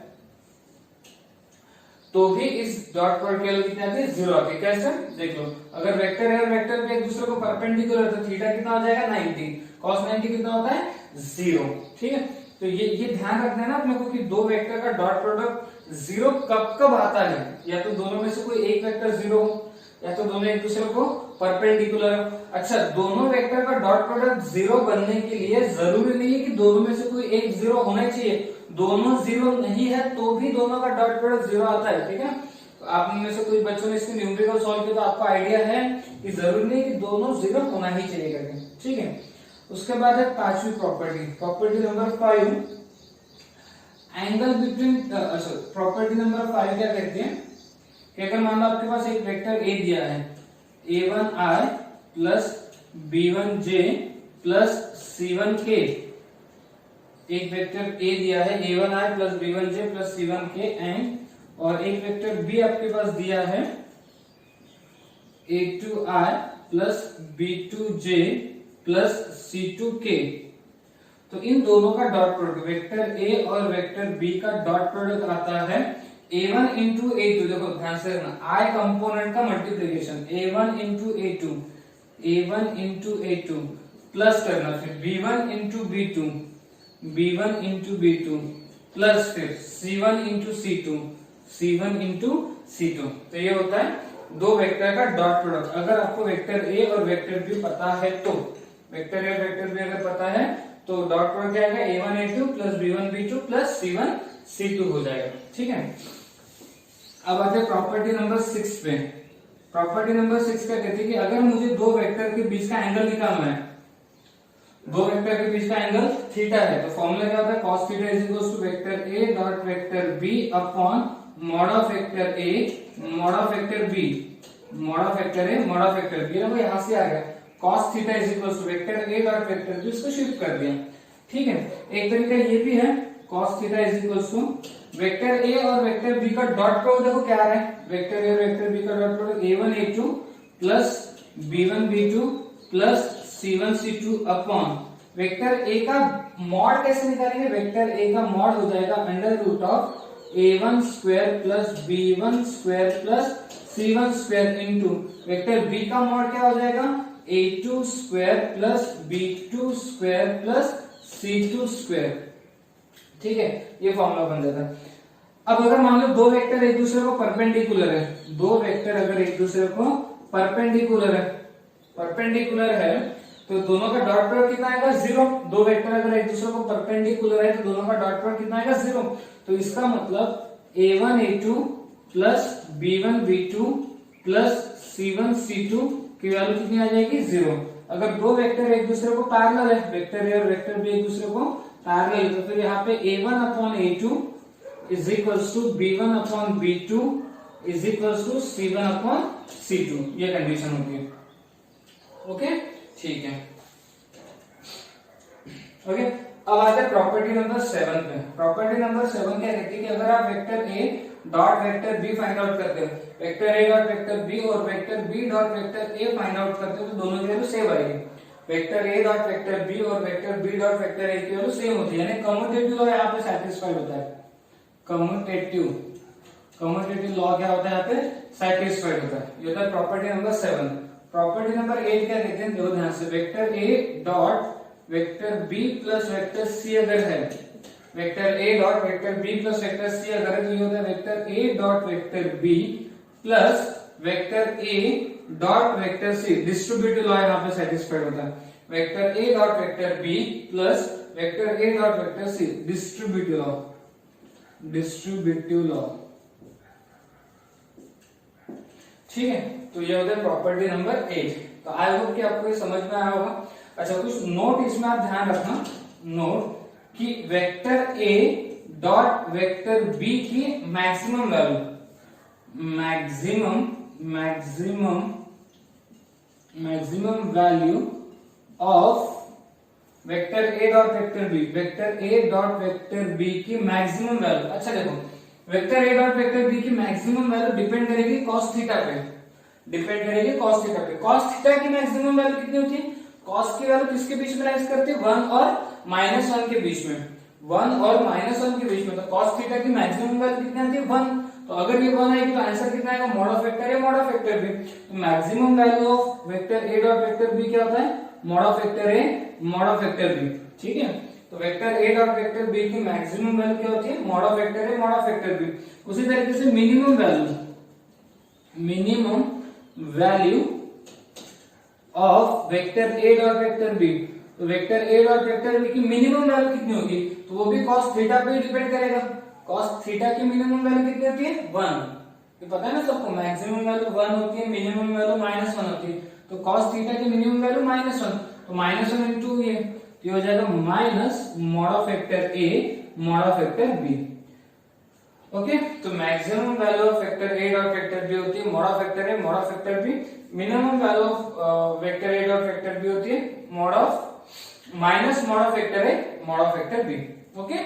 तो भी इस डॉट प्रोडक्ट की वैल्यू कितनी आती है, 0 आती है। कैसे, देख लो, अगर वेक्टर ए और वेक्टर बी एक दूसरे को परपेंडिकुलर है तो थीटा कितना हो जाएगा, 90, cos 90 कितना होता है, 0। ठीक है, तो ये ध्यान रखना है ना अपने को कि दो वेक्टर का डॉट प्रोडक्ट 0 कब कब आता है, या तो दोनों में से कोई एक वेक्टर 0 हो, या तो दोनों एक दूसरे को परपेंडिकुलर हो। अच्छा, दोनों वेक्टर का डॉट प्रोडक्ट 0 बनने के लिए जरूरी नहीं है कि दोनों में से कोई एक 0 होना चाहिए, दोनों 0 नहीं है तो भी दोनों का डॉट प्रोडक्ट 0 आता है। ठीक है, तो आप में से कोई बच्चों ने इसके न्यूमेरिकल सॉल्व किया तो आपको आइडिया है कि जरूरी नहीं कि दोनों 0 होना ही चाहिए करके। ठीक है, उसके बाद है पांचवी property, property number 5, angle between, property number 5 क्या कहते हैं कि अगर मान लो आपके पास एक वेक्टर ए दिया है, a1i plus b1j plus c1k, एक वेक्टर ए दिया है a1i plus b1j plus c1k and, और एक वेक्टर बी आपके पास दिया है a2i plus b2j plus c2k। तो इन दोनों का डॉट प्रोडक्ट, वेक्टर ए और वेक्टर बी का डॉट प्रोडक्ट आता है a1 इंटू a2। देखो ध्यान से रखना, i कंपोनेंट का multiplication, a1 into a2, a1 into a2 plus करना फिर b1 into b2, b1 into b2 plus फिर c1 into c2, c1 into c2। तो ये होता है दो वेक्टर का डॉट प्रोडक्ट। अगर आपको वेक्टर ए और वेक्टर बी पता है तो, वेक्टर ए और वेक्टर बी अगर पता है तो डॉट प्रोडक्ट क्या आएगा, a1 a2 plus b1 b2 plus c1 c2 हो जाएगा। ठीक है, अब आते हैं प्रॉपर्टी नंबर 6 पे। प्रॉपर्टी नंबर 6 क्या कहती है कि अगर मुझे दो वेक्टर के बीच का एंगल निकालना है, दो वेक्टर के बीच का एंगल थीटा है, तो फॉर्मूला क्या होता है, cos theta is equal to vector A dot vector B upon mod of vector A mod of vector B mod of vector A mod of vector B. देखो यहां से आ गया cos theta is equal to vector A dot vector B, इसको शिफ्ट कर दिया। ठीक है, एक तरीका ये भी है, cos theta is equal to vector A और वेक्टर बी का डॉट प्रोडक्ट देखो क्या आ रहा है, वेक्टर ए और वेक्टर बी का dot product a1 a2 plus b1 b2 plus c1 c2 upon vector A का मॉड कैसे निकालेंगे, वेक्टर ए का मॉड हो जाएगा under root of a1 square plus b1 square plus c1 square into vector B का मॉड क्या हो जाएगा a2 square plus b2 square plus c2 square. ठीक है, ये फॉर्मूला बन जाता है। अब अगर मान लो दो वेक्टर एक दूसरे को परपेंडिकुलर है, दो वेक्टर अगर एक दूसरे को परपेंडिकुलर है तो दोनों का डॉट प्रोडक्ट कितना आएगा 0। दो वेक्टर अगर एक दूसरे को परपेंडिकुलर है तो दोनों का डॉट प्रोडक्ट कितना आएगा 0। तो इसका मतलब a1 a2 plus b1 b2 plus c1 c2 की वैल्यू कितनी आ जाएगी 0। अगर दो वेक्टर एक दूसरे को पैरेलल है, वेक्टर ए और वेक्टर बी एक दूसरे को पैरेलल है, तो फिर यहाँ पे a1 upon a2 is equals to b1 upon b2 is equals to c1 upon c2, ये कंडीशन होती है। ओके, ठीक है। ओके, अब आते हैं प्रॉपर्टी नंबर 7 पे। प्रॉपर्टी नंबर 7 क्या कहती है कि अगर आप vector A dot vector B find out करते हो, vector A dot vector B और vector B dot vector A find out करते हो, तो दोनों की वैल्यू सेम आएगी। Vector A dot vector B और vector B dot vector A की वैल्यू सेम होती है, यानी कम्यूटेटिव लॉ यहाँ पे सैटिस्फाइड होता है। कम्यूटेटिव लॉ क्या होता है यहाँ पे सैटिस्फाइड होता है। ये होता है प्रॉपर्टी नंबर 7। प्रॉपर्टी नंबर 8 क्या कहते हैं, देखो ध्यान से, vector A dot vector B plus vector C अगर है, vector A dot vector B plus vector C अगर है, तो ये होता है vector A dot vector B plus vector A dot vector C. Distributive law यहाँ पे सेटिस्फाइड होता है। Vector A dot vector B plus vector A dot vector C, distributive law, distributive law. ठीक है, तो ये होता है प्रॉपर्टी नंबर 8। तो आई होप कि आपको ये समझ में आया होगा। अच्छा, कुछ नोट इसमें आप ध्यान रखना, नोट कि vector A dot vector B की maximum value, maximum value of vector A dot vector B, vector A dot vector B की मैक्सिमम वैल्यू। अच्छा देखो, vector A dot vector B की मैक्सिमम वैल्यू डिपेंड करेगी cos थीटा पे, डिपेंड करेगी cos थीटा पे। cos थीटा की मैक्सिमम वैल्यू कितनी होती है, cos की वैल्यू किसके बीच में राइज करती है, 1 और -1 के बीच में, 1 और -1 के बीच में। तो cos थीटा की मैक्सिमम वैल्यू कितनी आती है 1। तो अगर ये 1 आएगी तो आंसर कितना आएगा, mod of vector A mod of vector B. तो maximum value of vector A dot vector B क्या होता है, mod of vector A mod of vector B. ठीक है, तो vector A dot vector B की मैक्सिमम वैल्यू क्या होती है, mod of vector A mod of vector B. उसी तरीके से minimum value of vector A dot vector B, तो vector A dot vector B की मिनिमम वैल्यू कितनी होगी, तो वो भी cos थीटा पे डिपेंड करेगा। cos थीटा की मिनिमम वैल्यू कितनी होती है 1, ये पता है ना सबको, मैक्सिमम वैल्यू 1 होती है, मिनिमम वैल्यू -1 होती है। तो cos थीटा की मिनिमम वैल्यू -1, तो -1 इनटू ये, तो हो जाएगा minus mod of vector A mod of vector B. Okay, तो maximum value of vector A dot vector B होती है mod of vector A mod of vector B, minimum value of vector A dot vector B होती है mod of minus mod of vector A mod of vector B. Okay,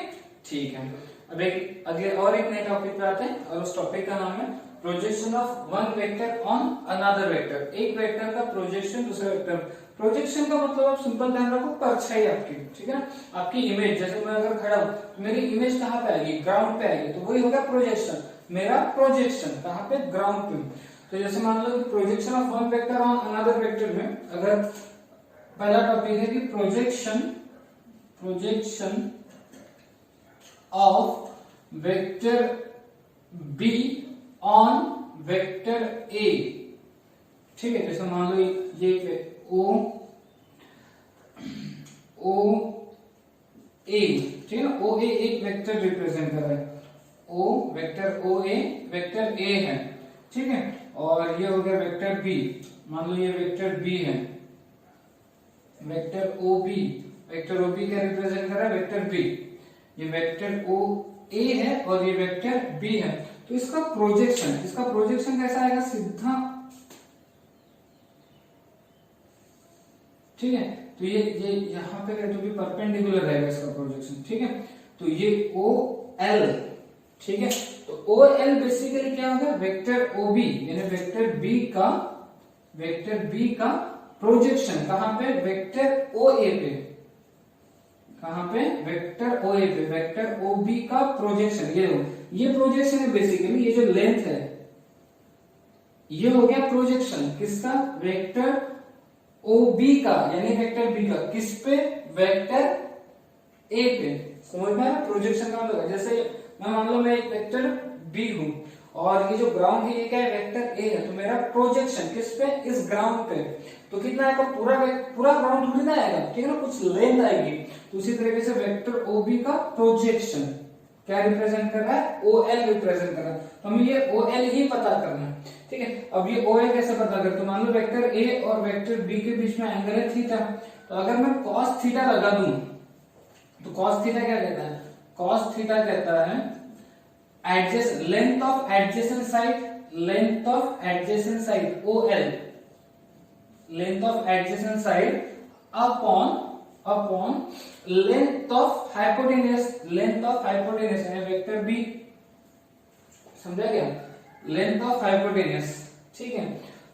ठीक है। अब एक अगले और एक नए टॉपिक पे आते हैं, और उस टॉपिक का नाम है projection of one vector on another vector. एक वेक्टर का प्रोजेक्शन दूसरे वेक्टर, प्रोजेक्शन का मतलब आप सिंपल ध्यान रखो, परछाई आपकी, ठीक है ना, आपकी इमेज। जैसे मैं अगर खड़ा हूं तो मेरी इमेज कहां पे आएगी, ग्राउंड पे आएगी, तो वही होगा प्रोजेक्शन। मेरा प्रोजेक्शन कहां पे, ग्राउंड पे। तो जैसे मान लो कि projection of one vector on another vector में, अगर पहला टॉपिक है कि projection of vector B on vector A. ठीक है, जैसे मान लो ये ओ ए, ठीक है ना, ओ ए एक वेक्टर रिप्रेजेंट कर रहा है, ओ, vector O A, vector A है, ठीक है। और ये हो गया वेक्टर बी, मान लो ये वेक्टर बी है, vector O B, vector O B क्या रिप्रेजेंट कर रहा है, वेक्टर बी। ये वेक्टर ओ ए है और ये वेक्टर बी है। तो इसका प्रोजेक्शन कैसा आएगा, सीधा, ठीक है। तो ये यहाँ पे तो भी परपेंडिकुलर रहेगा इसका प्रोजेक्शन, ठीक है। तो ये ओ एल, ठीक है। तो ओ एल बेसिकली क्या होगा, वेक्टर ओ बी यानी वेक्टर बी का प्रोजेक्शन कहां पे, वेक्टर ओ ए पे, कहां पे, वेक्टर ओ ए पे, वेक्टर ओ बी का प्रोजेक्शन। ये प्रोजेक्शन है बेसिकली, ये जो लेंथ है ये हो गया प्रोजेक्शन किसका, वेक्टर ओ बी का, यानी वेक्टर बी का किस पे, वेक्टर ए पे। समझ में आया प्रोजेक्शन का मतलब, जैसे मैं मान लो मैं एक वेक्टर बी हूं और ये जो ग्राउंड है ये क्या है, वेक्टर ए है, तो मेरा प्रोजेक्शन किस पे, इस ग्राउंड पे। तो कितना आएगा, पूरा ग्राउंड थोड़ी ना आएगा, ठीक है ना, कुछ लेंथ आएगी। तो उसी तरीके से वेक्टर ओ बी का प्रोजेक्शन क्या रिप्रेजेंट कर रहा है, ओ एल रिप्रेजेंट कर रहा है। तो हमें ये ओ एल ही पता करना है, ठीक है। अब ये ओ एल कैसे पता करें, तो मान लो वेक्टर ए और वेक्टर बी के बीच में एंगल है थीटा। तो अगर मैं कॉस थीटा लगा दूं तो कॉस थीटा क्या कहता है, कॉस थीटा कहता है length of adjacent side O L, length of adjacent side upon length of hypotenuse यानी वेक्टर बी, समझा गया, लेंथ ऑफ हाइपोटेन्यूस, ठीक है।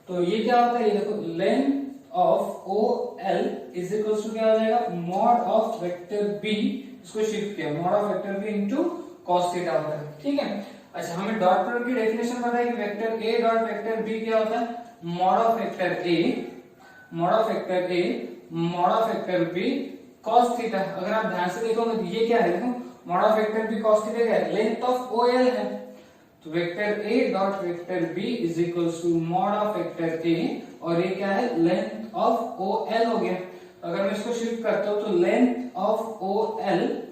तो ये क्या होता है, ये देखो length of O L is equal to क्या हो जाएगा, मॉड ऑफ वेक्टर बी, इसको शिफ्ट किया, mod of vector B into cos theta होता है, ठीक है। अच्छा, हमें डॉट प्रोडक्ट की डेफिनेशन पता है कि vector A dot vector B क्या होता है, mod of vector A B cos theta. अगर आप ध्यान से देखोगे तो ये क्या है, देखो mod of vector B cos theta क्या है, लेंथ ऑफ ओ एल है। तो vector A dot vector B is equal to mod of vector A, और ये क्या है, लेंथ ऑफ ओ एल हो गया। अगर मैं इसको शिफ्ट करता हूं तो length of O L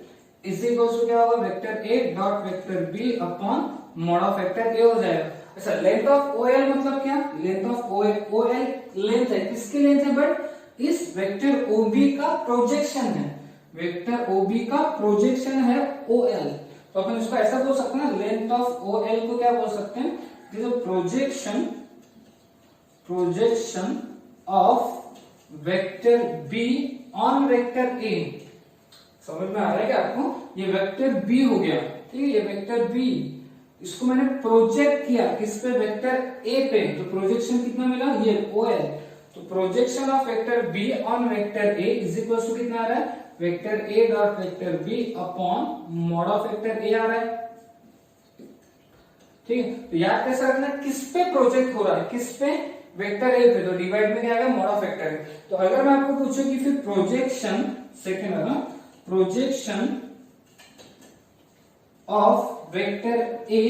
is equal to क्या होगा, vector A dot vector B upon mod of vector A हो जाएगा। अच्छा, लेंथ ऑफ ओ एल मतलब क्या, length of O L length है, किसकी लेंथ है, बट इस वेक्टर ओ बी का प्रोजेक्शन है, वेक्टर ओ बी का प्रोजेक्शन है ओ एल। तो अपन इसको ऐसा बोल सकते हैं, लेंथ ऑफ ओ एल को क्या बोल सकते हैं, projection of vector B on vector ए। समझ में आ रहा है क्या आपको, ये वेक्टर बी हो गया, ठीक है। ये वेक्टर बी, इसको मैंने प्रोजेक्ट किया किस पे, वेक्टर ए पे, तो प्रोजेक्शन कितना मिला, ये ओ एल। तो projection of vector B on vector A is equal to कितना आ रहा है, vector A dot vector B upon mod of vector A आ रहा है, ठीक है। तो याद कैसे रखना, किस पे प्रोजेक्ट हो रहा है, किस पे, वेक्टर ए पे, तो डिवाइड में क्या आएगा, मॉड ऑफ वेक्टर ए। तो अगर मैं आपको पूछूं कि फिर प्रोजेक्शन, सेकंड है ना, projection of vector A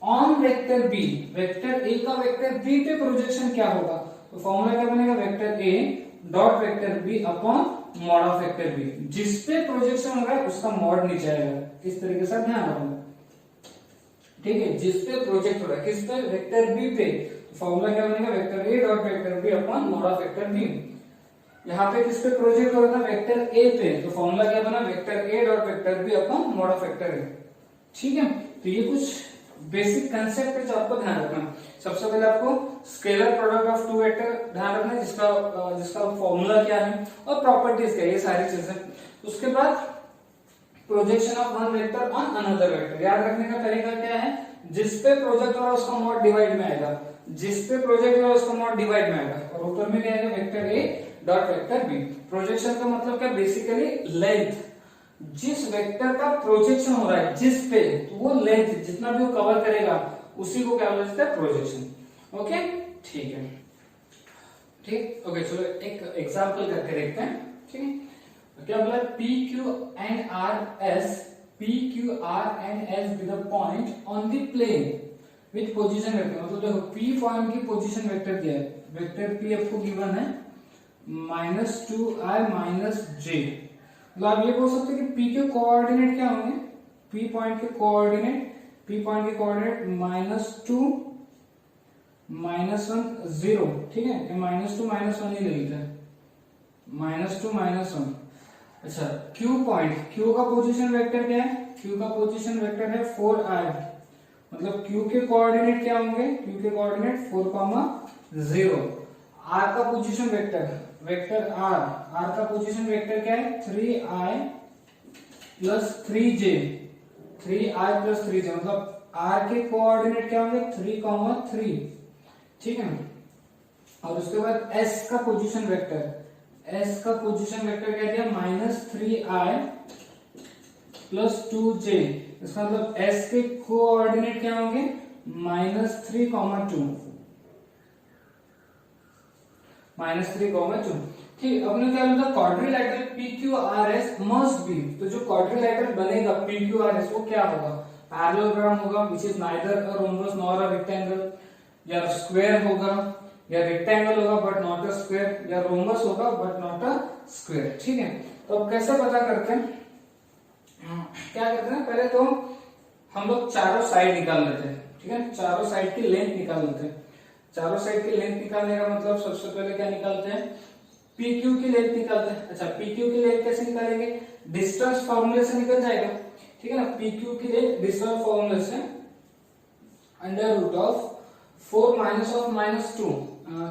on vector B, vector A का वेक्टर बी पे प्रोजेक्शन क्या होगा, तो फॉर्मूला क्या बनेगा, vector A dot vector B upon mod of vector B. जिस पे प्रोजेक्शन हो रहा है उसका मॉड नीचे आएगा, इस तरीके से ध्यान रखना, ठीक है। जिस पे प्रोजेक्ट हो रहा है, किस पे, वेक्टर बी पे, तो फॉर्मूला क्या बनेगा, vector A dot vector B upon mod of vector B. यहाँ पे किस पे प्रोजेक्ट हो रहा था, वेक्टर ए पे, तो फॉर्मूला क्या बना, vector A dot vector B upon mod of vector A, ठीक है। तो ये कुछ बेसिक कंसेप्ट है जो आपको ध्यान रखना। सबसे पहले आपको scalar product of two vector ध्यान रखना है, जिसका फॉर्मूला क्या है और प्रॉपर्टीज क्या है, ये सारी चीजें। उसके बाद projection of one vector on another vector, याद रखने का तरीका क्या है, जिस पे प्रोजेक्ट हो रहा है उसका मॉड डिवाइड में आएगा, जिस पे प्रोजेक्ट हो रहा है उसका मॉड डिवाइड में आएगा, और ऊपर में क्या आएगा, vector A dot vector B. Projection का मतलब क्या, बेसिकली लेंथ, जिस वेक्टर का प्रोजेक्शन हो रहा है जिस पे, तो वो लेंथ जितना भी वो कवर करेगा उसी को क्या बोलते हैं, प्रोजेक्शन। ओके, ठीक है, ठीक, ओके। चलो एक एग्जांपल करके देखते हैं, ठीक है। क्या बोला, P Q and R S be the point on the plane with position vector. मतलब देखो पी पॉइंट की पोजीशन वेक्टर दिया है, वेक्टर पी आपको गिवन है -2i -j। मतलब आप ये बोल सकते हैं कि पी के कोऑर्डिनेट क्या होंगे, पी पॉइंट के कोऑर्डिनेट पी पॉइंट की कोऑर्डिनेट -2 -1 0, ठीक है, ये -2 -1 ही ले लेते हैं, -2 -1। अच्छा, क्यू पॉइंट, क्यू का पोजीशन वेक्टर क्या है, क्यू का पोजीशन वेक्टर है 4i, मतलब क्यू के कोऑर्डिनेट क्या होंगे, क्यू के कोऑर्डिनेट 4, 0। आर का पोजीशन वेक्टर आर का पोजीशन वेक्टर क्या है 3i plus 3j, 3i plus 3j, मतलब आर के कोऑर्डिनेट क्या होंगे 3, 3, ठीक है। और उसके बाद एस का पोजीशन वेक्टर क्या दिया -3i प्लस 2j, इसका मतलब एस के कोऑर्डिनेट क्या होंगे -3, 2, -3, 2, ठीक। अपने क्या मतलब क्वाड्रिलैटरल PQRS मस्ट बी, तो जो क्वाड्रिलैटरल बनेगा PQRS वो क्या होगा, पैरेललोग्राम होगा which is neither a rhombus nor a rectangle, या स्क्वायर होगा, या रेक्टेंगल होगा बट नॉट अ स्क्वायर, या रोम्बस होगा बट नॉट अ स्क्वायर, ठीक है। तो अब कैसे पता करते हैं, क्या करते हैं, पहले तो हम लोग चारों साइड निकाल लेते हैं, ठीक है, चारों साइड की लेंथ निकाल लेते हैं। चारों साइड की लेंथ निकालने का मतलब सबसे पहले क्या निकालते हैं, पी क्यू की लेंथ निकालते हैं। अच्छा, पी क्यू की लेंथ कैसे निकालेंगे, डिस्टेंस फॉर्मूले से निकल जाएगा, ठीक है ना। पी क्यू की लेंथ डिस्टेंस फॉर्मूले से अंडर रूट ऑफ 4 -2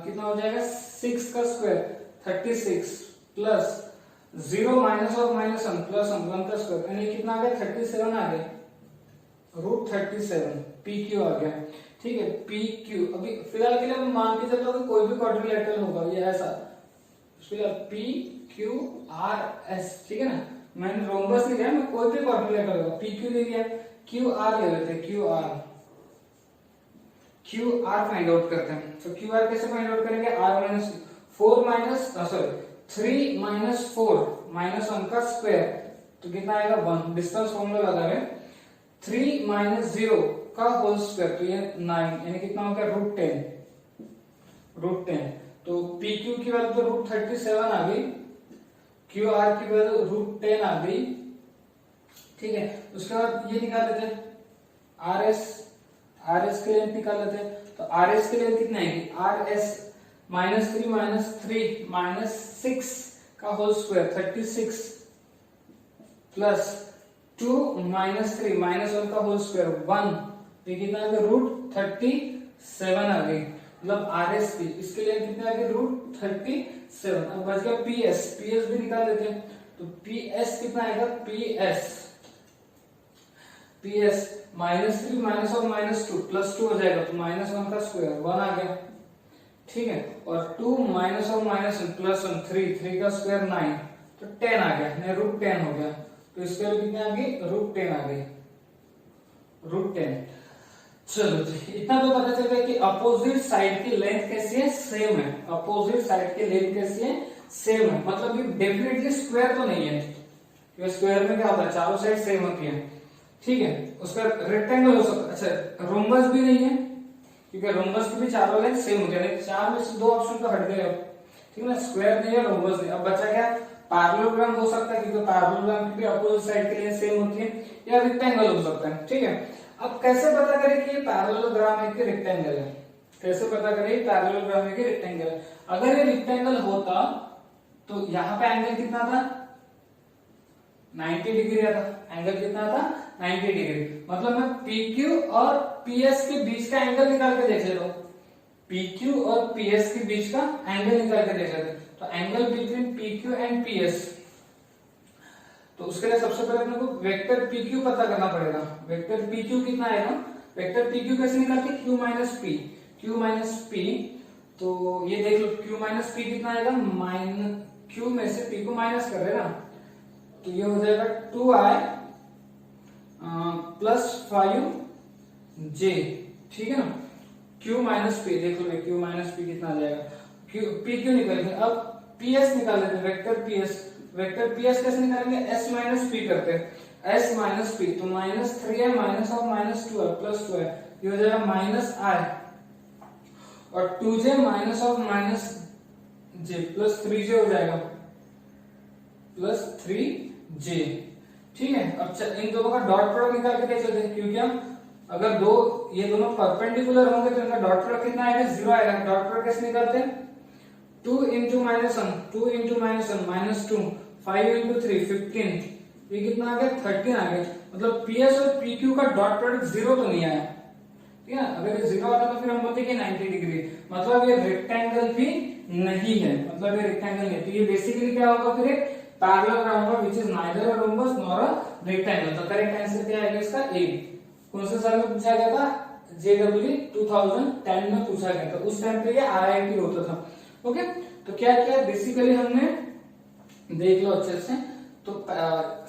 कितना हो जाएगा 6 का स्क्वायर 36 प्लस 0 -1 प्लस 1 का स्क्वायर, यानी कितना आ गया 37 आ गया, √37 पी क्यू आ गया, ठीक है। पी क्यू अभी फिलहाल के लिए हम मान के चलो कि कोई भी क्वाड्रिलैटरल होगा ये ऐसा, फिलहाल पी क्यू आर एस, ठीक है ना, मैंने रोम्बस नहीं लिया, मैं कोई भी क्वाड्रिलैटरल होगा, पी क्यू ले लिया, क्यू आर ले लेते हैं, क्यू आर फाइंड आउट करते हैं। तो क्यू आर कैसे फाइंड आउट करेंगे, थ्री माइनस 4 -1 का स्क्वायर, तो कितना आएगा 1, डिस्टेंस फॉर्मूला लगा रहे, 3 -0 का होल स्क्वायर, तो ये 9, यानी कितना हो गया √10। तो पी क्यू की वैल्यू तो √37 आ गई, क्यू आर की वैल्यू √10 आ गई, ठीक है। उसके बाद ये निकाल लेते हैं आर एस की लेंथ निकाल लेते हैं। तो आर एस की लेंथ कितनी आएगी, आर एस -3 -6 का होल स्क्वायर 36 प्लस 2 -3 -1 का होल स्क्वायर 1, ये कितना आ गया √37 आ गई, मतलब आर एस की इसके लिए कितना आ गया √37। अब बच गया पीएस भी निकाल लेते हैं। तो पीएस कितना आएगा, पीएस -3 -2 प्लस 2 हो जाएगा, तो -1 का स्क्वायर 1 आ गया, ठीक है। और 2 -1 प्लस 1 3 का स्क्वायर 9, तो 10 आ गया, नहीं √10 हो गया, तो इसके लिए कितनी आ गई √10 आ गई, √10। चलो इतना तो पता चल गया कि अपोजिट साइड की लेंथ कैसी है, सेम है, अपोजिट साइड की लेंथ कैसी है, सेम है, मतलब ये डेफिनेटली स्क्वायर तो नहीं है, क्योंकि स्क्वायर में क्या होता है चारों साइड सेम होती है, ठीक है। उसका रेक्टेंगल हो सकता है, अच्छा रोम्बस भी नहीं है, क्योंकि रोम्बस की भी चारों लेंथ सेम होती है, चार में से 2 ऑप्शन तो हट गए, ठीक है ना, स्क्वायर नहीं है रोम्बस नहीं। अब बचा क्या, पैरेललोग्राम हो सकता है, क्योंकि पैरेललोग्राम की भी अपोजिट साइड की लेंथ सेम होती है, या रेक्टेंगल हो सकता है, ठीक है। अब कैसे पता करें कि ये पैरेललोग्राम है कि रेक्टेंगल है, कैसे पता करें पैरेललोग्राम है कि रेक्टेंगल है। अगर ये रेक्टेंगल होता तो यहाँ पे एंगल कितना था 90 डिग्री था, एंगल कितना था 90 डिग्री, मतलब मैं PQ और PS के बीच का एंगल निकाल के देख लेता हूं, PQ और PS के बीच का एंगल निकाल के देख लेते हैं। तो angle between PQ and PS, तो उसके लिए सबसे पहले अपने को वेक्टर PQ पता करना पड़ेगा। वेक्टर PQ कितना आएगा, वेक्टर PQ कैसे निकालते हैं, Q माइनस P, तो ये देख लो Q माइनस P कितना आएगा, Q में से P को माइनस कर रहे हैं ना, तो ये हो जाएगा 2i प्लस 5j, ठीक है ना। Q माइनस P देख लो, Q माइनस P कितना आ जाएगा, PQ निकालेंगे। अब PS निकाल लेते हैं, वेक्टर PS कैसे निकालेंगे, S माइनस P करते हैं, S माइनस P, तो -3i -2 प्लस 2 है, ये हो जाएगा -i, और 2j -j प्लस 3j हो जाएगा प्लस 3j, ठीक है। अब इन दोनों का डॉट प्रोडक्ट निकाल के देख लेते हैं, क्योंकि हम अगर ये दोनों परपेंडिकुलर होंगे तो इनका डॉट प्रोडक्ट कितना आएगा, 0 आएगा। डॉट प्रोडक्ट कैसे निकालते हैं, 2 into -1, 2 into -1 -2, 5 into 3 15, ये कितना आ गया, 13 आ गया। मतलब PS और PQ का डॉट प्रोडक्ट 0 तो नहीं आया, ठीक है। अगर ये 0 आता तो फिर हम बोलते कि 90 डिग्री, मतलब ये रेक्टेंगल भी नहीं है, मतलब ये रेक्टेंगल नहीं है। तो ये बेसिकली क्या होगा, फिर एक पैरेलल होगा which is neither a rhombus nor a rectangle. तो करेक्ट आंसर क्या आएगा इसका, ए। कौन से साल में पूछा गया था, JEE 2010 में पूछा गया था। उस टाइम पे ये RIT होता था। ओके, तो क्या किया बेसिकली हमने, देख लो अच्छे से। तो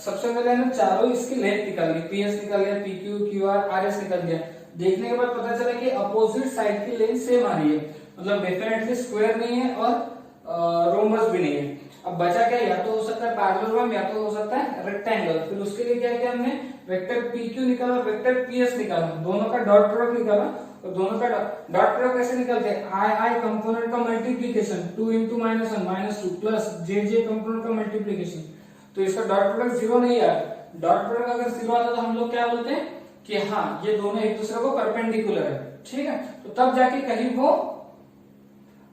सबसे पहले हमने चारों इसकी लेंथ निकाल ली, PS निकाल लिया, PQ QR RS निकाल दिया। देखने के बाद पता चला कि अपोजिट साइड की लेंथ सेम आ रही है, मतलब डेफिनेटली स्क्वायर नहीं है और रोम्बस भी नहीं है। अब बचा क्या, या तो हो सकता है पैरेललोग्राम या तो हो सकता है रेक्टेंगल। फिर उसके लिए क्या किया हमने, वेक्टर PQ निकाला, वेक्टर PS निकाला, दोनों का डॉट प्रोडक्ट निकाला। और दोनों का डॉट प्रोडक्ट कैसे निकलते हैं, आई कंपोनेंट का multiplication, 2 into -1 -2 plus JJ component का मल्टीप्लीकेशन। तो इसका डॉट प्रोडक्ट 0 नहीं आया। डॉट प्रोडक्ट अगर 0 आता तो हम लोग क्या बोलते हैं कि हाँ ये दोनों एक दूसरे को परपेंडिकुलर है, ठीक है। तो तब जाके कहीं वो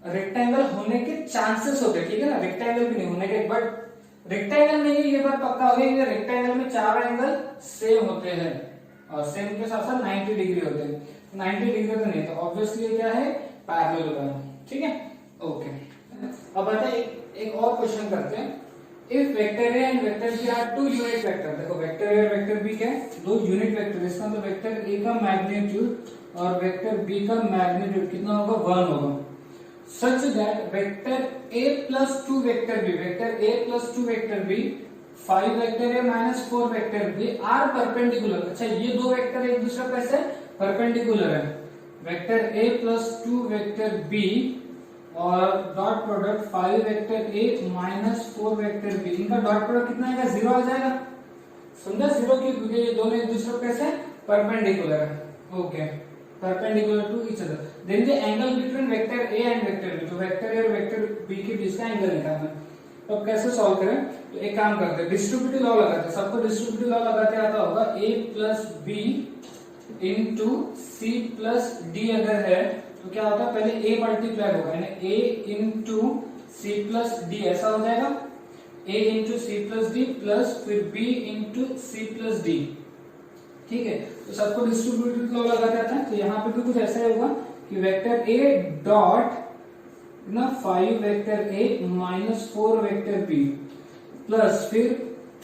रेक्टेंगल होने के चांसेस होते हैं, ठीक है ना। रेक्टेंगल भी नहीं होने के, बट रेक्टेंगल नहीं है ये बात पक्का हो गई, रेक्टेंगल में 4 एंगल सेम होते हैं और सेम के साथ साथ 90 डिग्री होते हैं। 90 डिग्री तो नहीं, तो ऑब्वियसली क्या है, पैरेललोग्राम, ठीक है। ओके, अब आता है एक और क्वेश्चन करते हैं। If vector A and vector B are 2 unit vector, देखो वेक्टर ए और वेक्टर बी क्या है, 2 यूनिट वेक्टर। इसका मतलब वेक्टर ए का मैग्नीट्यूड और वेक्टर बी का मैग्नीट्यूड कितना होगा, 1 होगा। Such that vector a plus 2 vector b, vector a plus 2 vector b, 5 vector a minus 4 vector b are perpendicular। अच्छा, ये दो वेक्टर एक दूसरे पर कैसे परपेंडिकुलर है, vector a plus 2 vector b और dot product 5 vector a minus 4 vector b, इनका डॉट प्रोडक्ट कितना आएगा, 0 आ जाएगा। समझा, 0 क्योंकि ये दोनों एक दूसरे पर कैसे परपेंडिकुलर है। Okay, perpendicular to each other, then the angle between vector a and vector b, तो वेक्टर a और वेक्टर b के बीच का एंगल निकालना है। तो अब कैसे सॉल्व करें, तो एक काम करते हैं, डिस्ट्रीब्यूटिव लॉ लगाते हैं। सबको डिस्ट्रीब्यूटिव लॉ लगाते आता होगा, a plus b into c plus d अगर है तो क्या होता है, पहले a मल्टीप्लाई होगा, यानी a into c plus d, ऐसा हो जाएगा a into c plus d plus फिर b into c plus d, ठीक है। तो सबको डिस्ट्रीब्यूटिव लॉ लगाते आता है। तो यहाँ पे भी कुछ ऐसा होगा कि वेक्टर a डॉट ना 5 vector a minus 4 vector b plus फिर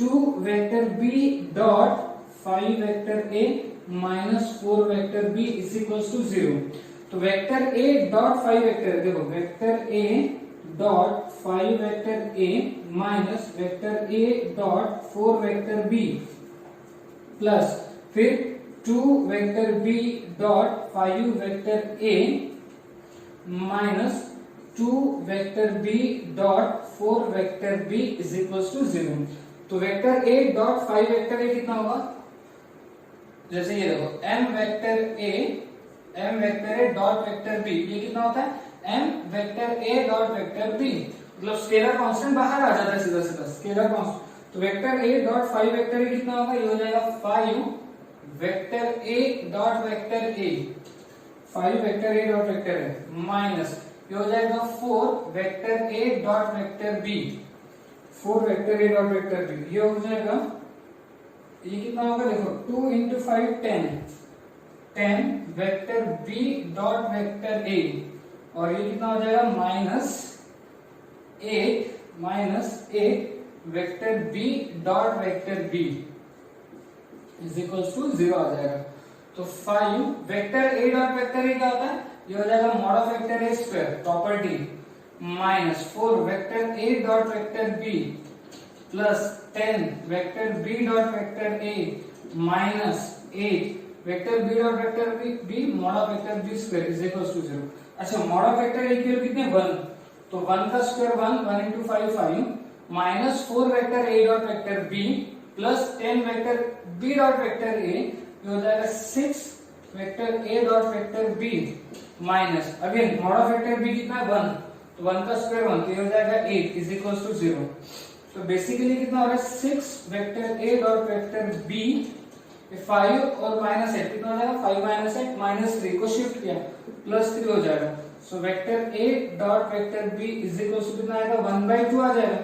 2 vector b dot 5 vector a minus 4 vector b is equals to 0। तो वेक्टर a डॉट 5 वेक्टर, देखो vector a dot 5 vector a minus vector a dot 4 vector b plus फिर 2 vector b dot 5 vector a minus 2 vector b dot 4 vector b is equals to 0। तो vector a dot 5 vector a कितना होगा, जैसे ये देखो m vector a dot vector b, ये कितना होता है, m vector a dot vector b, मतलब स्केलर कांस्टेंट बाहर आ जाता है सीधा सीधा, स्केलर कांस्टेंट। तो vector a dot 5 vector a कितना होगा, ये हो जाएगा 5 vector a dot vector a, 5 vector a dot vector a minus ये हो जाएगा 4 vector a dot vector b, 4 vector a dot vector b, ये हो जाएगा, ये कितना होगा, देखो 2 into 5 10 vector b dot vector a, और ये कितना हो जाएगा -8 vector b dot vector b is equals to 0 आ जाएगा। तो 5 vector a dot vector a क्या होता है, ये हो जाएगा mod of vector a square property minus 4 vector a dot vector b plus 10 vector b dot vector a minus 8 vector b dot vector b mod of vector b square is equals to 0। अच्छा, मॉड ऑफ वेक्टर a की वैल्यू कितनी है, 1, तो 1 का square 1 into 5 minus 4 vector a dot vector b plus 10 vector b dot vector a, ये हो जाएगा 6 vector a dot vector b minus again mod of vector b कितना है, 1, तो 1 का स्क्वायर 1, तो ये हो जाएगा 8 इज इक्वल्स टू 0। तो बेसिकली कितना हो रहा है, 6 vector a dot vector b 5 और -8 कितना हो जाएगा, 5 -8 -3 को शिफ्ट किया +3 हो जाएगा। So vector A dot vector B is equal to कितना आएगा, 1/2 आ जाएगा।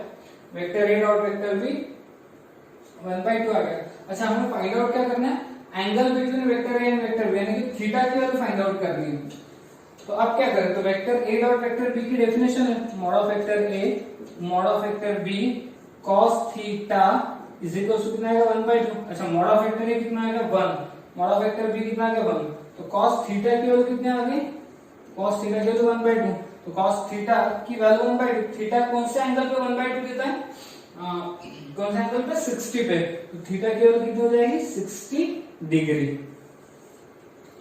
Vector A dot vector B 1/2 आ गया। अच्छा हमें फाइंड आउट क्या करना है, angle between vector A and vector B, यानी कि थीटा की वैल्यू फाइंड आउट करनी है। तो अब क्या करें, तो vector A dot vector B की डेफिनेशन है mod of vector A mod of vector B cos theta is equal to कितना आएगा, 1/2। अच्छा मॉड ऑफ वेक्टर ए कितना आएगा, 1, मॉड ऑफ वेक्टर बी कितना आएगा, 1। तो cos थीटा की वैल्यू कितनी आ गई, cos थीटा की वैल्यू 1/2। तो cos थीटा की वैल्यू 1/2, थीटा कौन से एंगल पे 1/2 देता है, कौन से एंगल पे, 60 पे। तो थीटा की वैल्यू कितनी हो जाएगी, 60 डिग्री।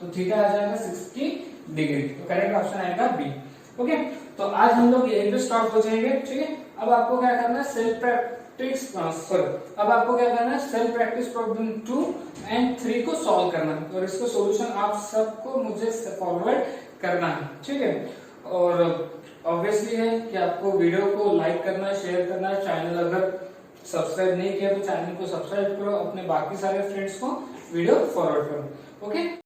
तो थीटा आ जाएगा 60 डिग्री। तो करेक्ट ऑप्शन आएगा बी। ओके, तो आज हम लोग यहीं पे स्टॉप हो जाएंगे, ठीक है। अब आपको क्या करना है, सेल्फ प्रैक्टिस अब आपको क्या करना है, सेल्फ प्रैक्टिस प्रॉब्लम 2 एंड 3 को सॉल्व करना है, और इसका सॉल्यूशन आप सबको मुझे फॉरवर्ड करना है, ठीक है। और ऑब्वियसली है कि आपको वीडियो को लाइक करना है, शेयर करना है, चैनल अगर सब्सक्राइब नहीं किया तो चैनल को सब्सक्राइब करो, अपने बाकी सारे फ्रेंड्स को वीडियो फॉरवर्ड करो। ओके।